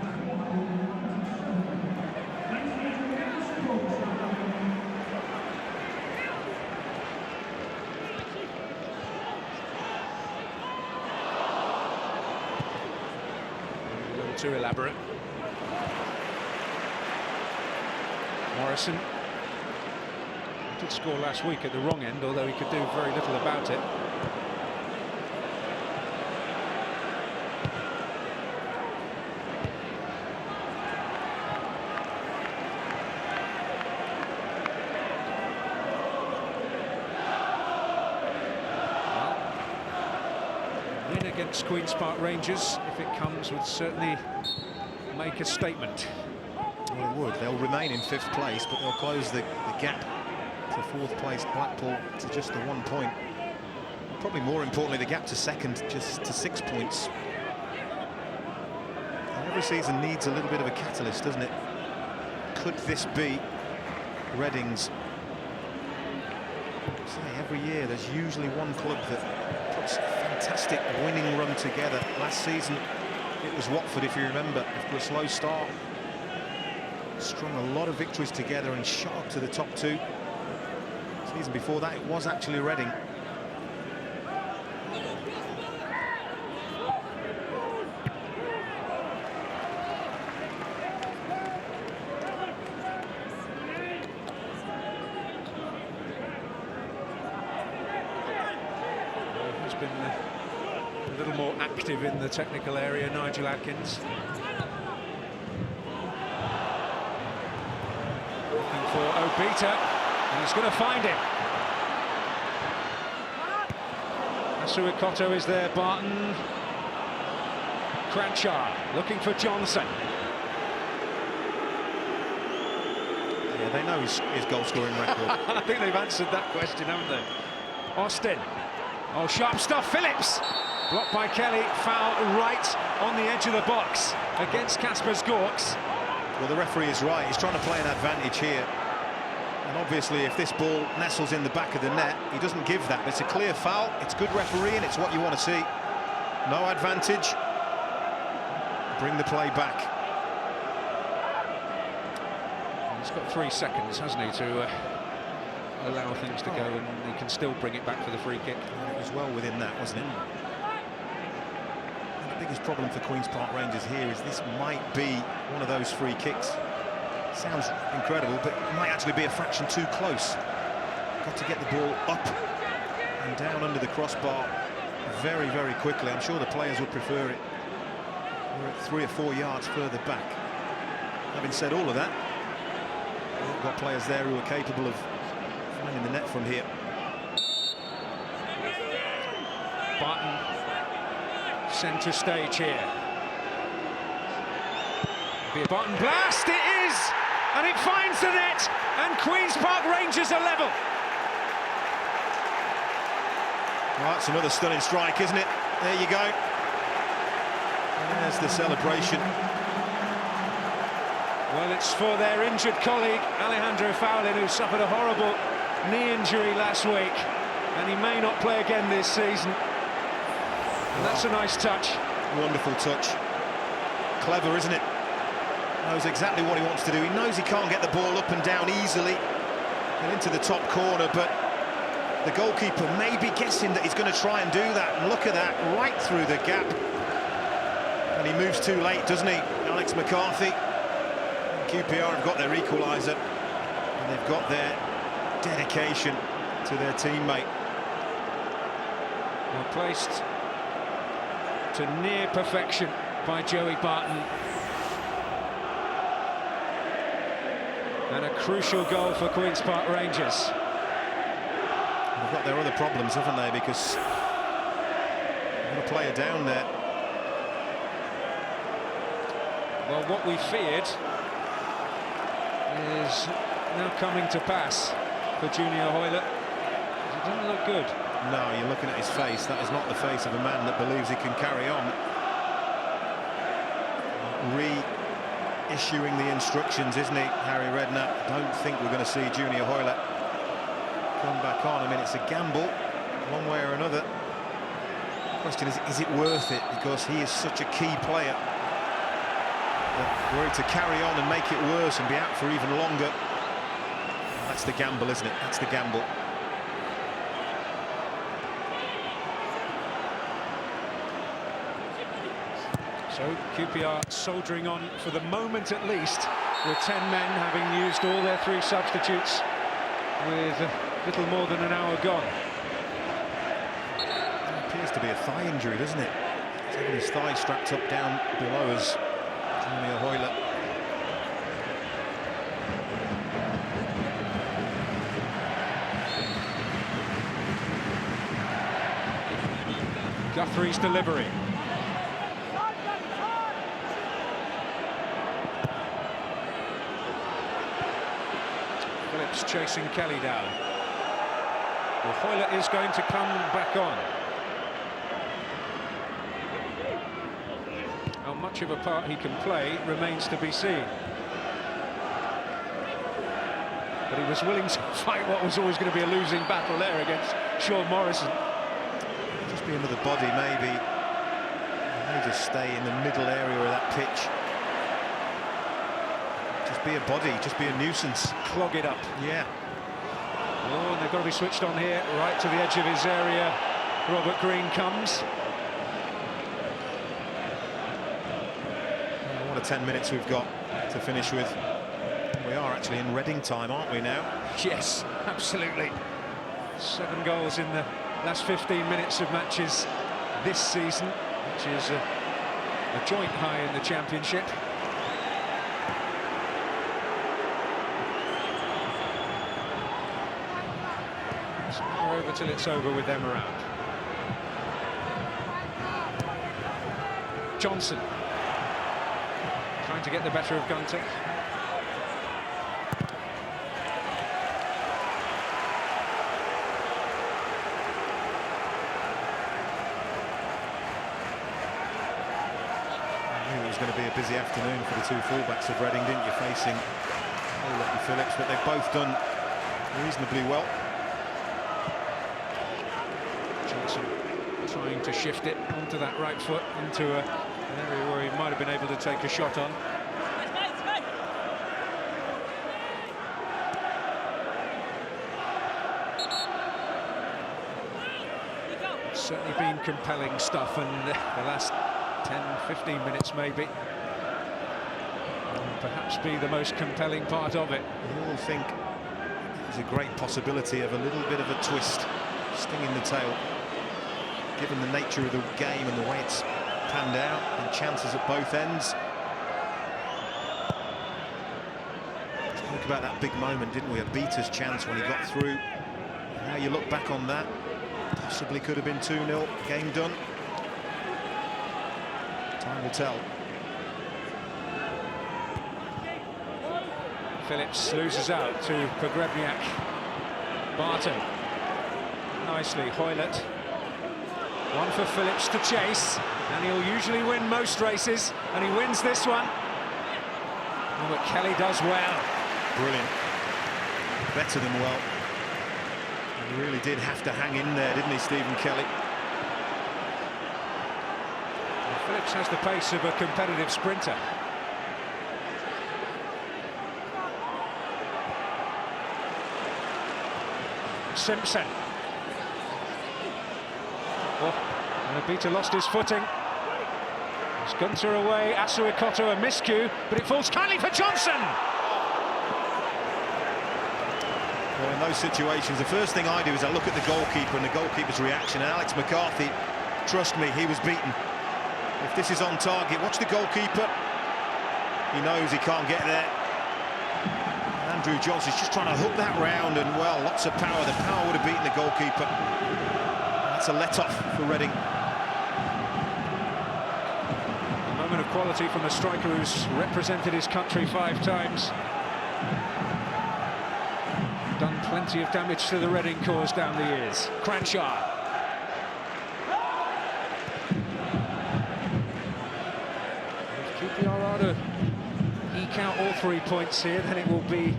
too elaborate. Morrison did score last week at the wrong end, although he could do very little about it. Win against Queen's Park Rangers, if it comes, would certainly make a statement. Well, it would. They'll remain in 5th place, but they'll close the gap to 4th place Blackpool to just the 1 point. Probably more importantly, the gap to 2nd just to 6 points. And every season needs a little bit of a catalyst, doesn't it? Could this be Reading's? Say every year there's usually one club that puts a fantastic winning run together. Last season it was Watford, if you remember, after a slow start. Strung a lot of victories together and shot up to the top 2. Season before that, it was actually Reading. He's been a little more active in the technical area, Nigel Adkins. For Obita, and he's going to find him. Asuikoto is there, Barton. Cranchar looking for Johnson. Yeah, they know his goal-scoring record. I think they've answered that question, haven't they? Austin. Oh, sharp stuff. Phillips. Blocked by Kelly. Foul right on the edge of the box against Kaspers Gorks. Well, the referee is right. He's trying to play an advantage here. And obviously, if this ball nestles in the back of the net, he doesn't give that. It's a clear foul. It's good refereeing. It's what you want to see. No advantage. Bring the play back. He's got 3 seconds, hasn't he, to allow things to go, and he can still bring it back for the free kick. And it was well within that, wasn't it? And the biggest problem for Queen's Park Rangers here is this might be one of those free kicks. Sounds incredible, but it might actually be a fraction too close. Got to get the ball up and down under the crossbar very, very quickly. I'm sure the players would prefer it. We're at 3 or 4 yards further back. Having said all of that, we've got players there who are capable of finding the net from here. Barton, centre stage here. Be a Barton blast, it is! And it finds the net, and Queen's Park Rangers are level. Well, that's another stunning strike, isn't it? There you go. And there's the celebration. Well, it's for their injured colleague, Alejandro Faulin, who suffered a horrible knee injury last week, and he may not play again this season. And that's a nice touch. Wonderful touch. Clever, isn't it? Knows exactly what he wants to do. He knows he can't get the ball up and down easily and into the top corner, but the goalkeeper may be guessing that he's going to try and do that. And look at that, right through the gap. And he moves too late, doesn't he? Alex McCarthy. QPR have got their equaliser, and they've got their dedication to their teammate. Well placed to near perfection by Joey Barton. And a crucial goal for Queen's Park Rangers. They've got their other problems, haven't they? Because they've got a player down there. Well, what we feared is now coming to pass for Junior Hoilett. It doesn't look good. No, you're looking at his face. That is not the face of a man that believes he can carry on. Reissuing the instructions, isn't he, Harry Redknapp? Don't think we're going to see Junior Hoilett come back on. I mean, it's a gamble, one way or another. The question is it worth it? Because he is such a key player. Were he to carry on and make it worse and be out for even longer, that's the gamble, isn't it? That's the gamble. So QPR soldiering on for the moment at least, with 10 men having used all their 3 substitutes with little more than an hour gone. It appears to be a thigh injury, doesn't it? He's having his thigh strapped up down below us. Jeremy Hoylett. Guthrie's delivery. Phillips chasing Kelly down. Well, Hoylett is going to come back on. How much of a part he can play remains to be seen. But he was willing to fight what was always going to be a losing battle there against Sean Morrison. Just be another body, maybe. He may just stay in the middle area of that pitch. Just be a body, just be a nuisance. Clog it up. Yeah. Oh, and they've got to be switched on here, right to the edge of his area. Robert Green comes. What a 10 minutes we've got to finish with. We are actually in Reading time, aren't we now? Yes, absolutely. 7 goals in the last 15 minutes of matches this season, which is a joint high in the Championship. We're over till it's over with them around. Johnson trying to get the better of Gunter. It was going to be a busy afternoon for the 2 fullbacks of Reading, didn't you, facing Hoylett and Phillips, but they've both done reasonably well. Johnson trying to shift it onto that right foot into an area where he might have been able to take a shot on. Certainly been compelling stuff, and the last 10-15 minutes maybe will perhaps be the most compelling part of it. You all think there's a great possibility of a little bit of a twist, sting in the tail, given the nature of the game and the way it's panned out, and chances at both ends. Spoke about that big moment, didn't we? A beater's chance when he got through. Now you look back on that, possibly could have been 2-0, game done. Time will tell. Phillips loses out to Pogrebniak. Barton. Nicely, Hoylett. One for Phillips to chase, and he'll usually win most races, and he wins this one. Oh, but Kelly does well. Brilliant. Better than well. He really did have to hang in there, didn't he, Stephen Kelly? Well, Phillips has the pace of a competitive sprinter. Simpson. Oh, and Abita lost his footing. It's Gunter away, Asuikoto a miscue, but it falls kindly for Johnson. Well, in those situations, the first thing I do is I look at the goalkeeper and the goalkeeper's reaction. And Alex McCarthy, trust me, he was beaten. If this is on target, watch the goalkeeper. He knows he can't get there. Andrew Johnson's just trying to hook that round, and well, lots of power. The power would have beaten the goalkeeper. That's a let-off for Reading. A moment of quality from the striker who's represented his country 5 times. Done plenty of damage to the Reading cause down the years. Cranshaw. If QPR are to eke out all 3 points here, then it will be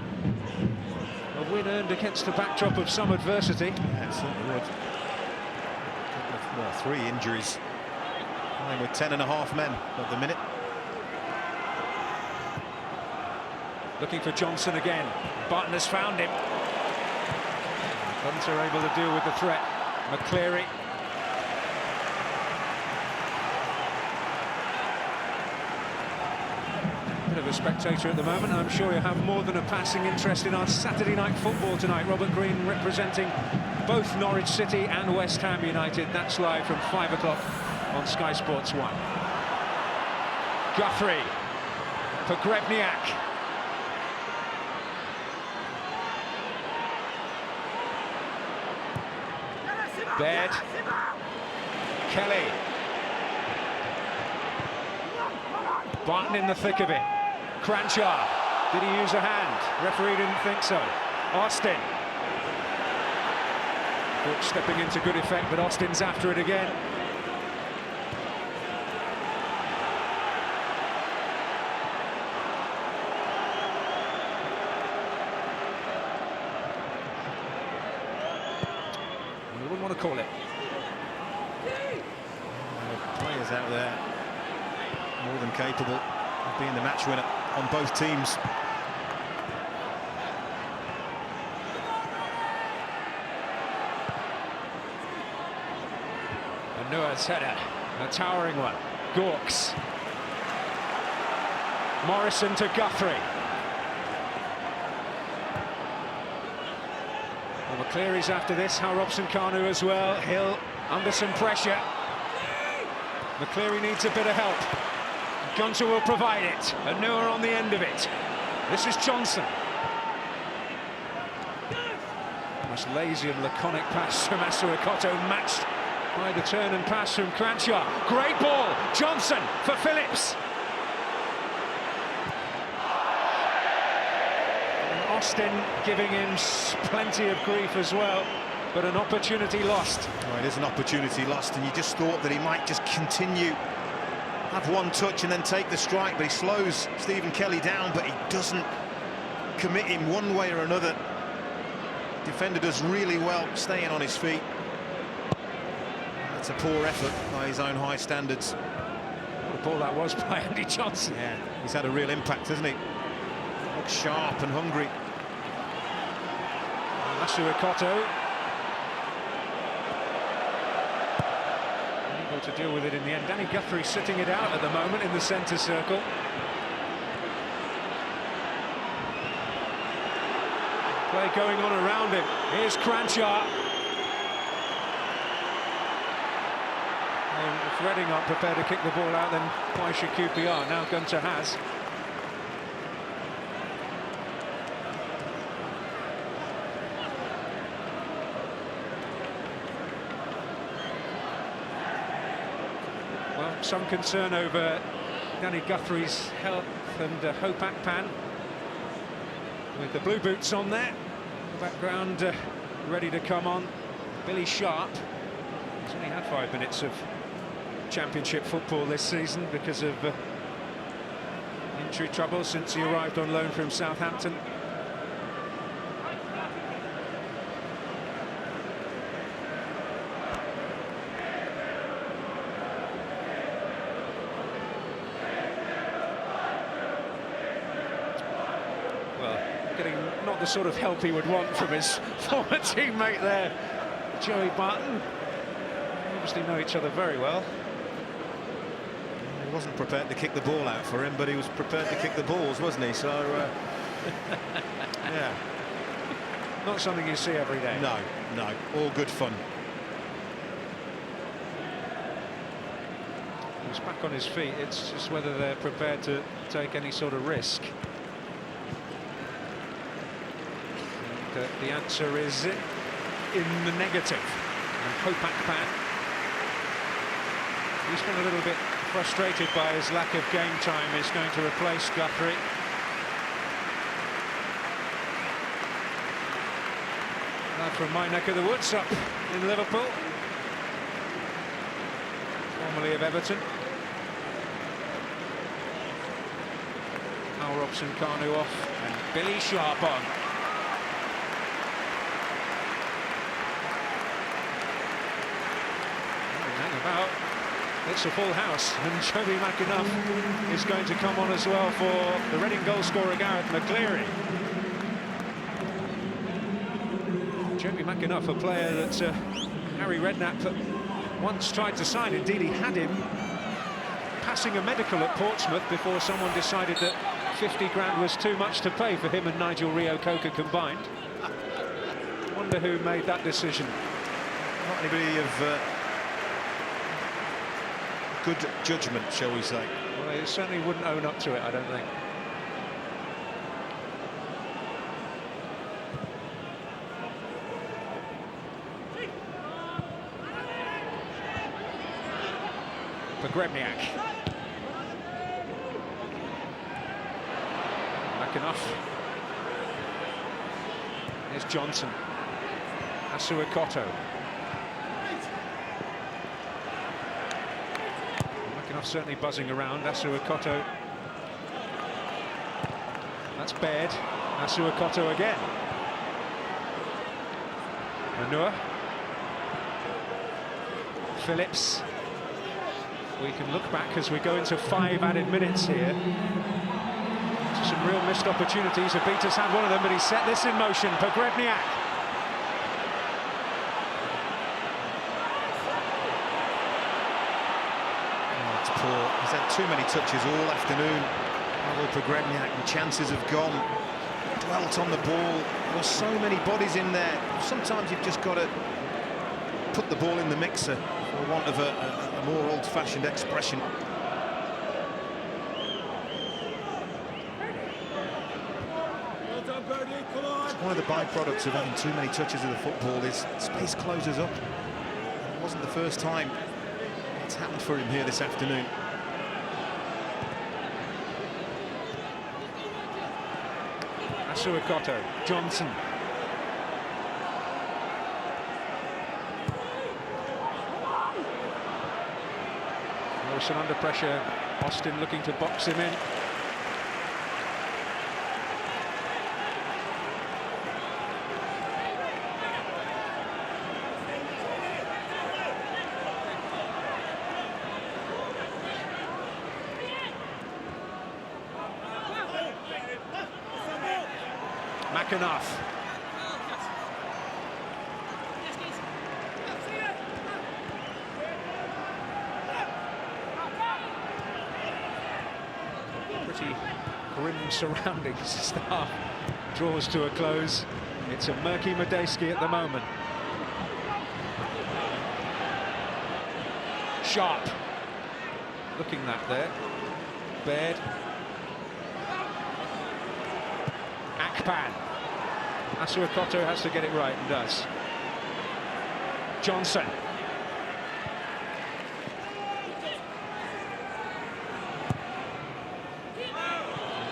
a win earned against the backdrop of some adversity. Yeah, it certainly would. Well, 3 injuries. Playing with 10.5 men at the minute. Looking for Johnson again. Barton has found him. Gunter able to deal with the threat. McCleary. of a spectator at the moment. I'm sure you have more than a passing interest in our Saturday night football tonight. Robert Green representing both Norwich City and West Ham United. That's live from 5 o'clock on Sky Sports 1. Guthrie, Pogrebniak. Baird, Kelly. Barton in the thick of it. Cranchar, did he use a hand? Referee didn't think so. Austin. Hook stepping into good effect, but Austin's after it again. We wouldn't want to call it. Players out there more than capable of being the match winner on both teams. And Nua's header, a towering one. Gawks. Morrison to Guthrie. Well, McCleary's after this, Hal Robson-Kanu as well. Hill under some pressure. McCleary needs a bit of help. Gunter will provide it. And Nua on the end of it. This is Johnson. Almost lazy and laconic pass from Masuakoto, matched by the turn and pass from Cranchar. Great ball, Johnson for Phillips. And Austin giving him plenty of grief as well, but an opportunity lost. Well, it is an opportunity lost, and you just thought that he might just continue, have one touch and then take the strike, but he slows Stephen Kelly down, but he doesn't commit him one way or another. Defender does really well staying on his feet. That's a poor effort by his own high standards. What a ball that was by Andy Johnson. Yeah, he's had a real impact, hasn't he? Looks sharp and hungry. Masuakoto able to deal with it in the end. Danny Guthrie sitting it out at the moment in the centre circle. Play going on around him. Here's Cranchar. And if Reading aren't prepared to kick the ball out, then why should QPR? Now Gunter has. Well, some concern over Danny Guthrie's health and Hope Akpan with the blue boots on there. The background ready to come on. Billy Sharp. He's only had 5 minutes of Championship football this season because of injury trouble since he arrived on loan from Southampton. Well, getting not the sort of help he would want from his former teammate there, Joey Barton. They obviously know each other very well. He wasn't prepared to kick the ball out for him, but he was prepared to kick the balls, wasn't he? So, yeah. Not something you see every day. No, no, all good fun. He's back on his feet. It's just whether they're prepared to take any sort of risk. And, the answer is in the negative. And Hope Akpan, he's been a little bit frustrated by his lack of game time, is going to replace Guthrie. Lad from my neck of the woods up in Liverpool, formerly of Everton. Hal Robson-Kanu off and Billy Sharp on. Hang about. It's a full house, and Joby McAnuff is going to come on as well for the Reading goal scorer Gareth McCleary. Joby McAnuff, a player that Harry Redknapp once tried to sign. Indeed, he had him passing a medical at Portsmouth before someone decided that 50 grand was too much to pay for him and Nigel Reo-Coker combined. Wonder who made that decision. Not anybody of good judgment, shall we say. Well, they certainly wouldn't own up to it, I don't think. Pogrebniak. Back enough. Here's Johnson. Asuakoto. McAnuff certainly buzzing around. Asuakoto. That's Baird. Asuakoto again. Manua. Phillips. We can look back as we go into 5 added minutes here. Some real missed opportunities. Abita's had one of them, but he's set this in motion. Pogrebniak. Oh, it's poor. He's had too many touches all afternoon. Pavel Pogrebniak, and chances have gone. Dwelt on the ball. There were so many bodies in there. Sometimes you've just got to put the ball in the mixer, for want of a more old-fashioned expression. One of the byproducts of having too many touches of the football is space closes up. It wasn't the first time it's happened for him here this afternoon. Asuakoto, Johnson. Wilson under pressure. Austin looking to box him in. McAnuff. Pretty grim surroundings. Start draws to a close. It's a murky Medeski at the moment. Sharp. Looking that there. Baird. Akpan. Asuakoto has to get it right and does. Johnson.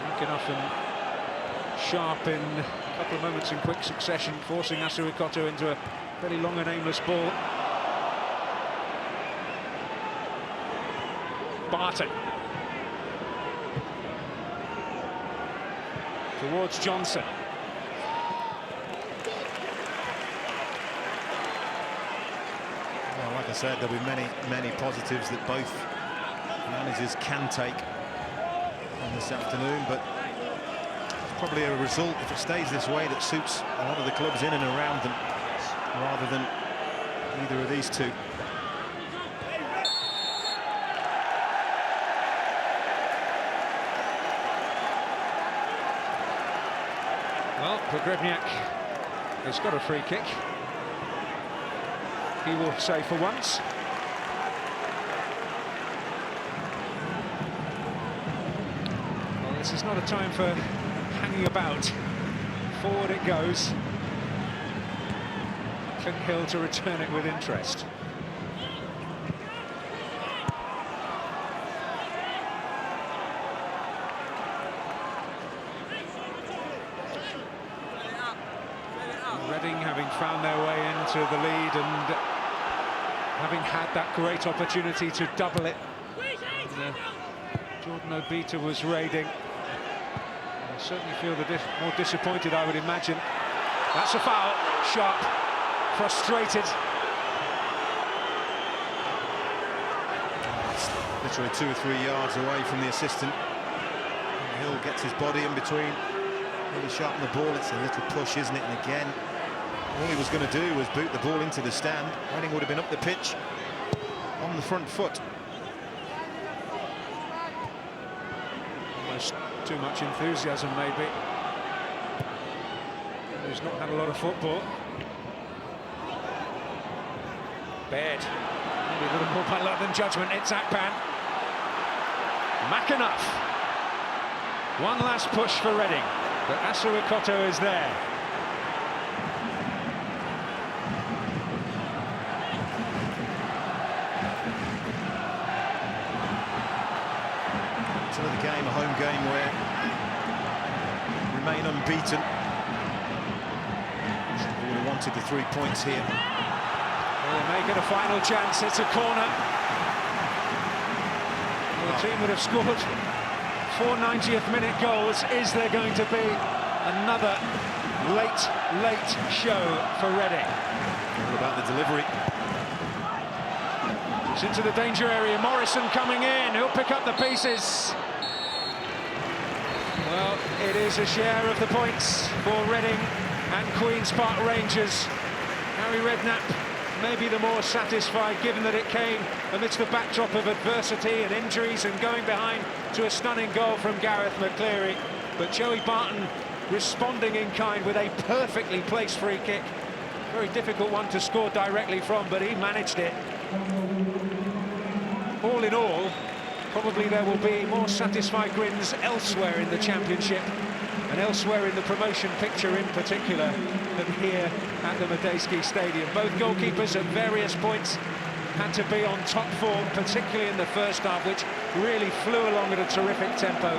McAnuff and Sharp in a couple of moments in quick succession, forcing Asuakoto into a fairly long and aimless ball. Barton. Towards Johnson. Well, like I said, there'll be many positives that both managers can take on this afternoon, but it's probably a result, if it stays this way, that suits a lot of the clubs in and around them, rather than either of these two. Well, Pogrebniak has got a free kick. He will say for once. Well, this is not a time for hanging about. Forward it goes. Clinkhill to return it with interest. Reading having found their way into the lead and having had that great opportunity to double it. And, Jordan Obita was raiding. I certainly feel more disappointed, I would imagine. That's a foul. Sharp, frustrated. It's literally 2 or 3 yards away from the assistant. And Hill gets his body in between. Really sharpen the ball. It's a little push, isn't it? And again, all he was going to do was boot the ball into the stand. Reading would have been up the pitch on the front foot. Almost Too much enthusiasm, maybe. He's not had a lot of football. Baird. Maybe a little more by luck than judgment. It's Akpan. McAnuff. One last push for Reading, but Asuikoto is there. It's another game, a home game where remain unbeaten. They would have wanted the 3 points here. Well, they may get a final chance. It's a corner. The team would have scored 4 90th-minute goals. Is there going to be another late show for Reading? All about the delivery. It's into the danger area. Morrison coming in. He'll pick up the pieces. Well, it is a share of the points for Reading and Queen's Park Rangers. Harry Redknapp may be the more satisfied, given that it came amidst the backdrop of adversity and injuries and going behind to a stunning goal from Gareth McCleary. But Joey Barton responding in kind with a perfectly placed free kick. Very difficult one to score directly from, but he managed it. All in all, probably there will be more satisfied grins elsewhere in the Championship and elsewhere in the promotion picture in particular than here at the Madejski Stadium. Both goalkeepers at various points had to be on top form, particularly in the first half, which really flew along at a terrific tempo.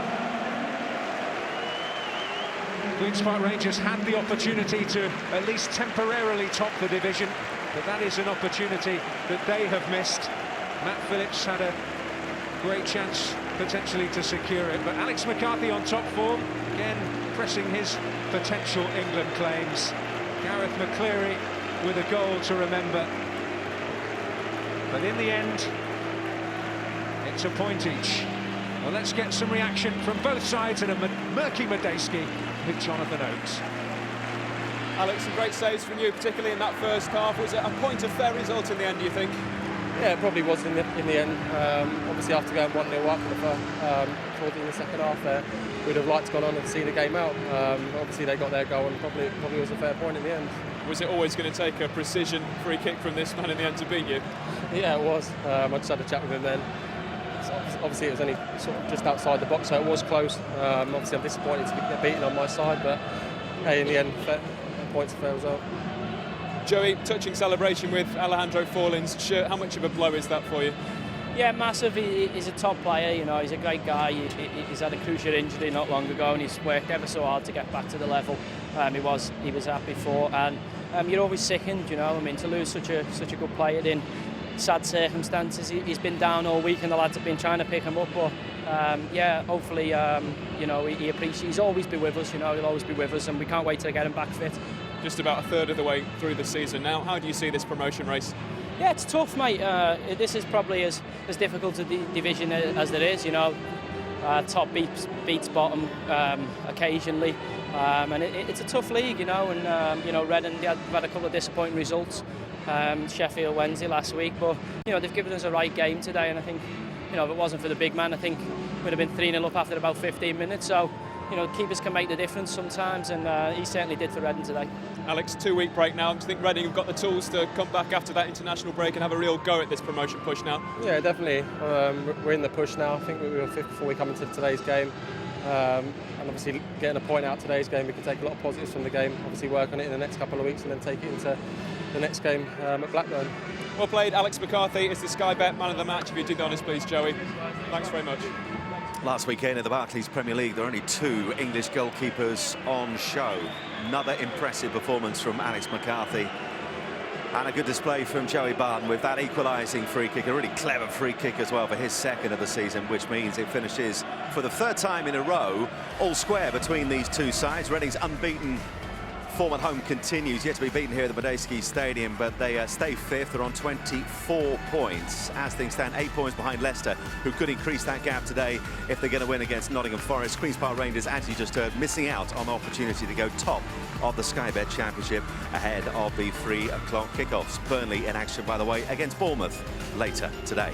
Queen's Park Rangers had the opportunity to at least temporarily top the division, but that is an opportunity that they have missed. Matt Phillips had a great chance potentially to secure it, but Alex McCarthy on top form, again pressing his potential England claims. Gareth McCleary with a goal to remember. But in the end, it's a point each. Well, let's get some reaction from both sides in a murky Madejski with Jonathan Oakes. Alex, some great saves from you, particularly in that first half. Was it a point of fair result in the end, do you think? Yeah, it probably was in the end. Obviously, after going 1-0 up towards in the second half there, we'd have liked to go on and see the game out. Obviously, they got their goal and probably was a fair point in the end. Was it always going to take a precision free kick from this man in the end to beat you? Yeah, it was. I just had a chat with him then. Obviously, it was only sort of just outside the box, so it was close. Obviously, I'm disappointed to get beaten on my side, but hey, in the end, points a fair result. Joey, touching celebration with Alejandro Forlin's shirt. How much of a blow is that for you? Yeah, massive. He's a top player, you know, he's a great guy. He's had a cruciate injury not long ago and he's worked ever so hard to get back to the level he was at before. And you're always sickened, you know, I mean, to lose such a good player in sad circumstances. He's been down all week and the lads have been trying to pick him up, but yeah, hopefully, you know, he appreciates, he's always be with us, you know, he'll always be with us and we can't wait to get him back fit. Just about a third of the way through the season now. How do you see this promotion race? Yeah, it's tough, mate. This is probably as difficult a division as there is, you know. Top beats bottom occasionally, and it's a tough league, you know. And you know, Reading, they've had a couple of disappointing results. Sheffield Wednesday last week, but you know they've given us a right game today, and I think, you know, if it wasn't for the big man, I think we'd have been 3-0 up after about 15 minutes. So, you know, keepers can make the difference sometimes, and he certainly did for Reading today. Alex, 2-week break now. Do you think Reading have got the tools to come back after that international break and have a real go at this promotion push now? Yeah, definitely. We're in the push now. I think we were fifth before we come into today's game. And obviously getting a point out today's game, we can take a lot of positives from the game. Obviously work on it in the next couple of weeks and then take it into the next game at Blackburn. Well played, Alex McCarthy. It's the Sky Bet man of the match. If you do the honours, please, Joey. Thanks very much. Last weekend in the Barclays Premier League, there are only 2 English goalkeepers on show. Another impressive performance from Alex McCarthy. And a good display from Joey Barton with that equalising free kick. A really clever free kick as well for his second of the season, which means it finishes for the 3rd time in a row, all square between these two sides. Reading's unbeaten form at home continues, yet to be beaten here at the Madejski Stadium, but they stay 5th. They're on 24 points. As things stand, 8 points behind Leicester, who could increase that gap today if they're going to win against Nottingham Forest. Queen's Park Rangers, as you just heard, missing out on the opportunity to go top of the Sky Bet Championship ahead of the 3 o'clock kickoffs. Burnley in action, by the way, against Bournemouth later today.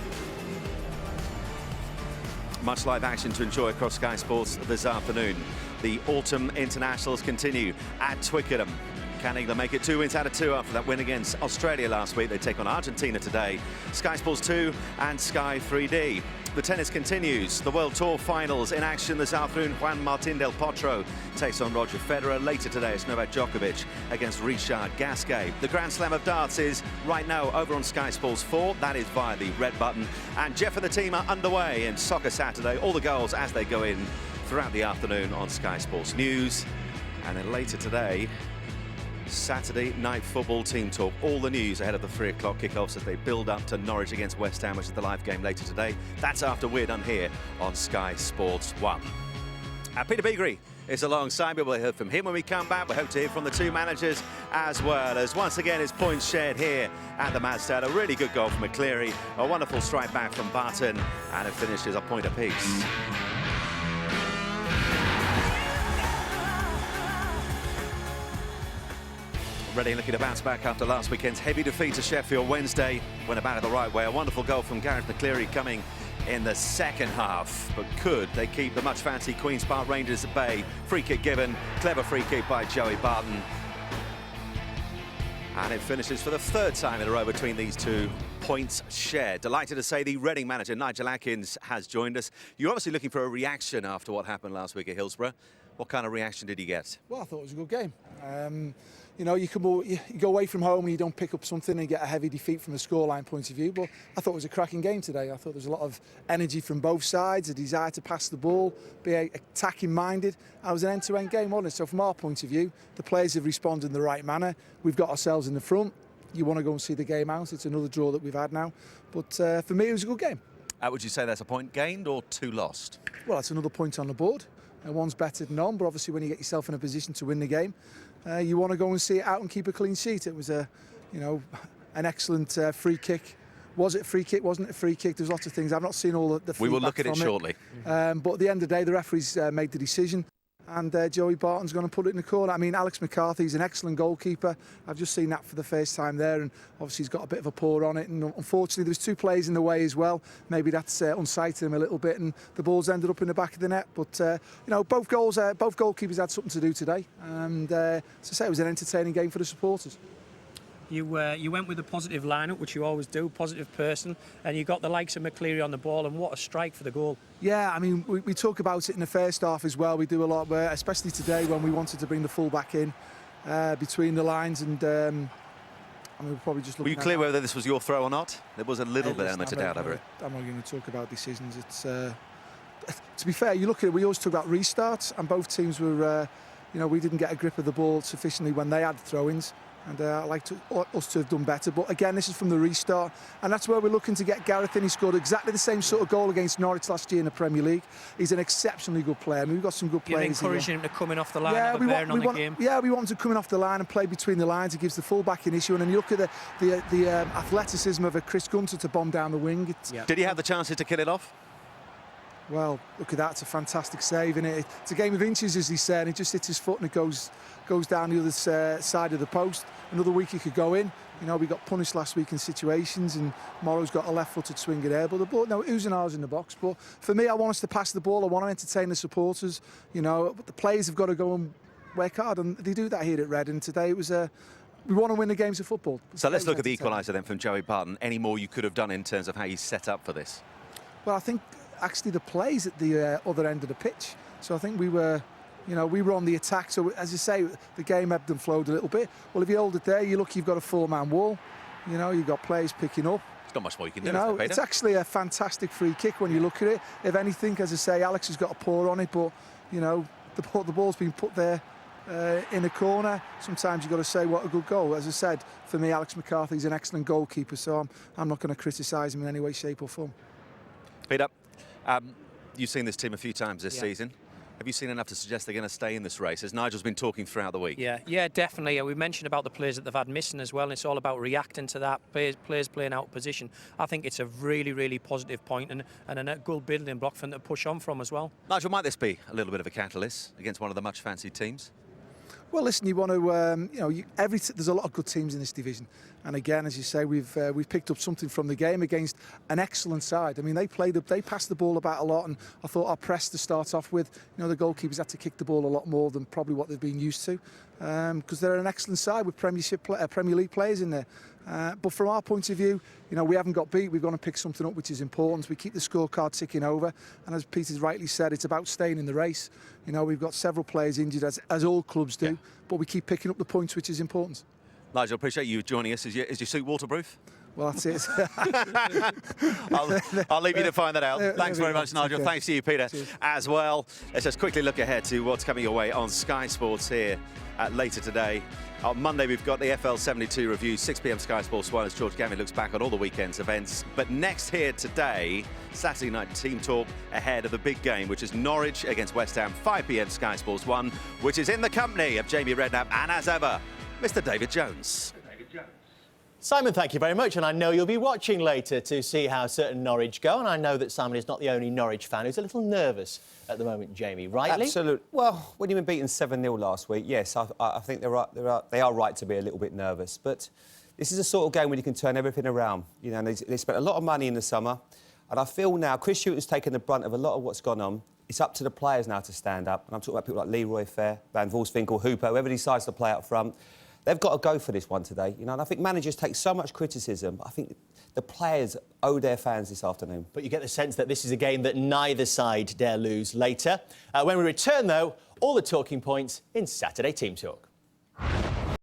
Much live action to enjoy across Sky Sports this afternoon. The autumn internationals continue at Twickenham. Can England make it 2 wins out of 2 after that win against Australia last week? They take on Argentina today. Sky Sports 2 and Sky 3D. The tennis continues. The World Tour finals in action this afternoon. Juan Martín del Potro takes on Roger Federer. Later today, it's Novak Djokovic against Richard Gasquet. The Grand Slam of darts is right now over on Sky Sports 4. That is via the red button. And Jeff and the team are underway in Soccer Saturday. All the goals as they go in throughout the afternoon on Sky Sports News. And then later today, Saturday night football team talk. All the news ahead of the 3 o'clock kickoffs as they build up to Norwich against West Ham, which is the live game later today. That's after we're done here on Sky Sports 1. Peter Beagrie is alongside me. We'll hear from him when we come back. We hope to hear from the two managers as well, as once again his points shared here at the Madsted. A really good goal from McCleary, a wonderful strike back from Barton, and it finishes a point apiece. Reading looking to bounce back after last weekend's heavy defeat to Sheffield Wednesday. Went about it the right way. A wonderful goal from Gareth McCleary coming in the second half. But could they keep the much fancied Queen's Park Rangers at bay? Free kick given. Clever free kick by Joey Barton. And it finishes for the 3rd time in a row between these two. Points shared. Delighted to say the Reading manager, Nigel Adkins, has joined us. You're obviously looking for a reaction after what happened last week at Hillsborough. What kind of reaction did you get? Well, I thought it was a good game. You know, you go away from home and you don't pick up something and you get a heavy defeat from a scoreline point of view. But I thought it was a cracking game today. I thought there was a lot of energy from both sides, a desire to pass the ball, be attacking minded. It was an end-to-end game, wasn't it? So from our point of view, the players have responded in the right manner. We've got ourselves in the front. You want to go and see the game out. It's another draw that we've had now. But for me, it was a good game. Would you say that's a point gained or 2 lost? Well, it's another point on the board. One's better than none, but obviously when you get yourself in a position to win the game, you want to go and see it out and keep a clean sheet. It was an excellent free kick. Was it a free kick? Wasn't it a free kick? There's lots of things. I've not seen all the feedback. We will look at it shortly. But at the end of the day, the referees made the decision. And Joey Barton's going to put it in the corner. I mean, Alex McCarthy's an excellent goalkeeper. I've just seen that for the first time there, and obviously he's got a bit of a paw on it. And unfortunately, there was 2 players in the way as well. Maybe that's unsighted him a little bit, and the ball's ended up in the back of the net. But you know, both goalkeepers had something to do today, and as I say, it was an entertaining game for the supporters. You went with a positive lineup, which you always do, positive person, and you got the likes of McCleary on the ball, and what a strike for the goal. Yeah, I mean, we talk about it in the first half as well. We do a lot, especially today when we wanted to bring the full-back in between the lines, and I mean, we're probably just looking. Were you clear whether this was your throw or not? There was a little bit of doubt over it. I'm not going to talk about decisions. It's to be fair, you look at it. We always talk about restarts, and both teams were, you know, we didn't get a grip of the ball sufficiently when they had throw-ins. And I'd like us to have done better. But again, this is from the restart. And that's where we're looking to get Gareth in. He scored exactly the same sort of goal against Norwich last year in the Premier League. He's an exceptionally good player. I mean, we've got some good players. You're encouraging him to come in off the line, have a bearing on the game. Yeah, we want him to come in off the line and play between the lines. It gives the full-back an issue. And then you look at the athleticism of a Chris Gunter to bomb down the wing. Did he have the chances to kill it off? Well, look at that. It's a fantastic save, isn't it? It's a game of inches, as he said. He just hits his foot and it goes down the other side of the post. Another week he could go in. You know, we got punished last week in situations, and Morrow's got a left-footed swing there. But the ball, no, Uzenar's in the box. But for me, I want us to pass the ball. I want to entertain the supporters. You know, but the players have got to go and work hard, and they do that here at Reading. Today it was we want to win the games of football. So let's look at the equaliser then from Joey Barton. Any more you could have done in terms of how you set up for this? Well, I think actually the plays at the other end of the pitch. So I think we were on the attack. So as you say, the game ebbed and flowed a little bit. Well, if you hold it there, you're lucky you've got a 4-man wall. You know, you've got players picking up. There's not much more you can do. You know, it's actually a fantastic free kick when you look at it. If anything, as I say, Alex has got a paw on it, but you know, the ball's been put there in a corner. Sometimes you've got to say what a good goal. As I said, for me, Alex McCarthy's an excellent goalkeeper, so I'm not going to criticise him in any way, shape or form. Peter, you've seen this team a few times this season. Have you seen enough to suggest they're going to stay in this race, as Nigel's been talking throughout the week? Yeah, definitely. We mentioned about the players that they've had missing as well, and it's all about reacting to that, players playing out of position. I think it's a really, really positive point and a good building block for them to push on from as well. Nigel, might this be a little bit of a catalyst against one of the much-fancied teams? Well, listen, you want to, there's a lot of good teams in this division. And again, as you say, we've picked up something from the game against an excellent side. I mean, they passed the ball about a lot, and I thought our press to start off with, you know, the goalkeepers had to kick the ball a lot more than probably what they've been used to, because they're an excellent side with Premier League players in there. But from our point of view, you know, we haven't got beat. We've got to pick something up which is important. We keep the scorecard ticking over, and as Peter's rightly said, it's about staying in the race. You know, we've got several players injured, as all clubs do, but we keep picking up the points, which is important. Nigel, appreciate you joining us. Is your suit waterproof? Well, that's it. I'll leave you to find that out. Thanks very much, Nigel. Okay. Thanks to you, Peter, Cheers. as well. Let's just quickly look ahead to what's coming your way on Sky Sports here later today. On Monday, we've got the FL 72 review, 6 p.m. Sky Sports 1 as George Gavin looks back on all the weekend's events. But next here today, Saturday night team talk ahead of the big game, which is Norwich against West Ham, 5 p.m. Sky Sports 1, which is in the company of Jamie Redknapp and, as ever, Mr. David Jones. Simon, thank you very much, and I know you'll be watching later to see how certain Norwich go, and I know that Simon is not the only Norwich fan who's a little nervous at the moment, Jamie, rightly? Absolutely. Well, when you've been beaten 7-0 last week, yes, I think they are right to be a little bit nervous, but this is a sort of game where you can turn everything around. You know, they spent a lot of money in the summer, and I feel now Chris Hughton's taken the brunt of a lot of what's gone on. It's up to the players now to stand up, and I'm talking about people like Leroy Fair, Van Wolfswinkel, Hooper, whoever decides to play up front. They've got to go for this one today, you know, and I think managers take so much criticism. I think the players owe their fans this afternoon. But you get the sense that this is a game that neither side dare lose later. When we return, though, all the talking points in Saturday Team Talk.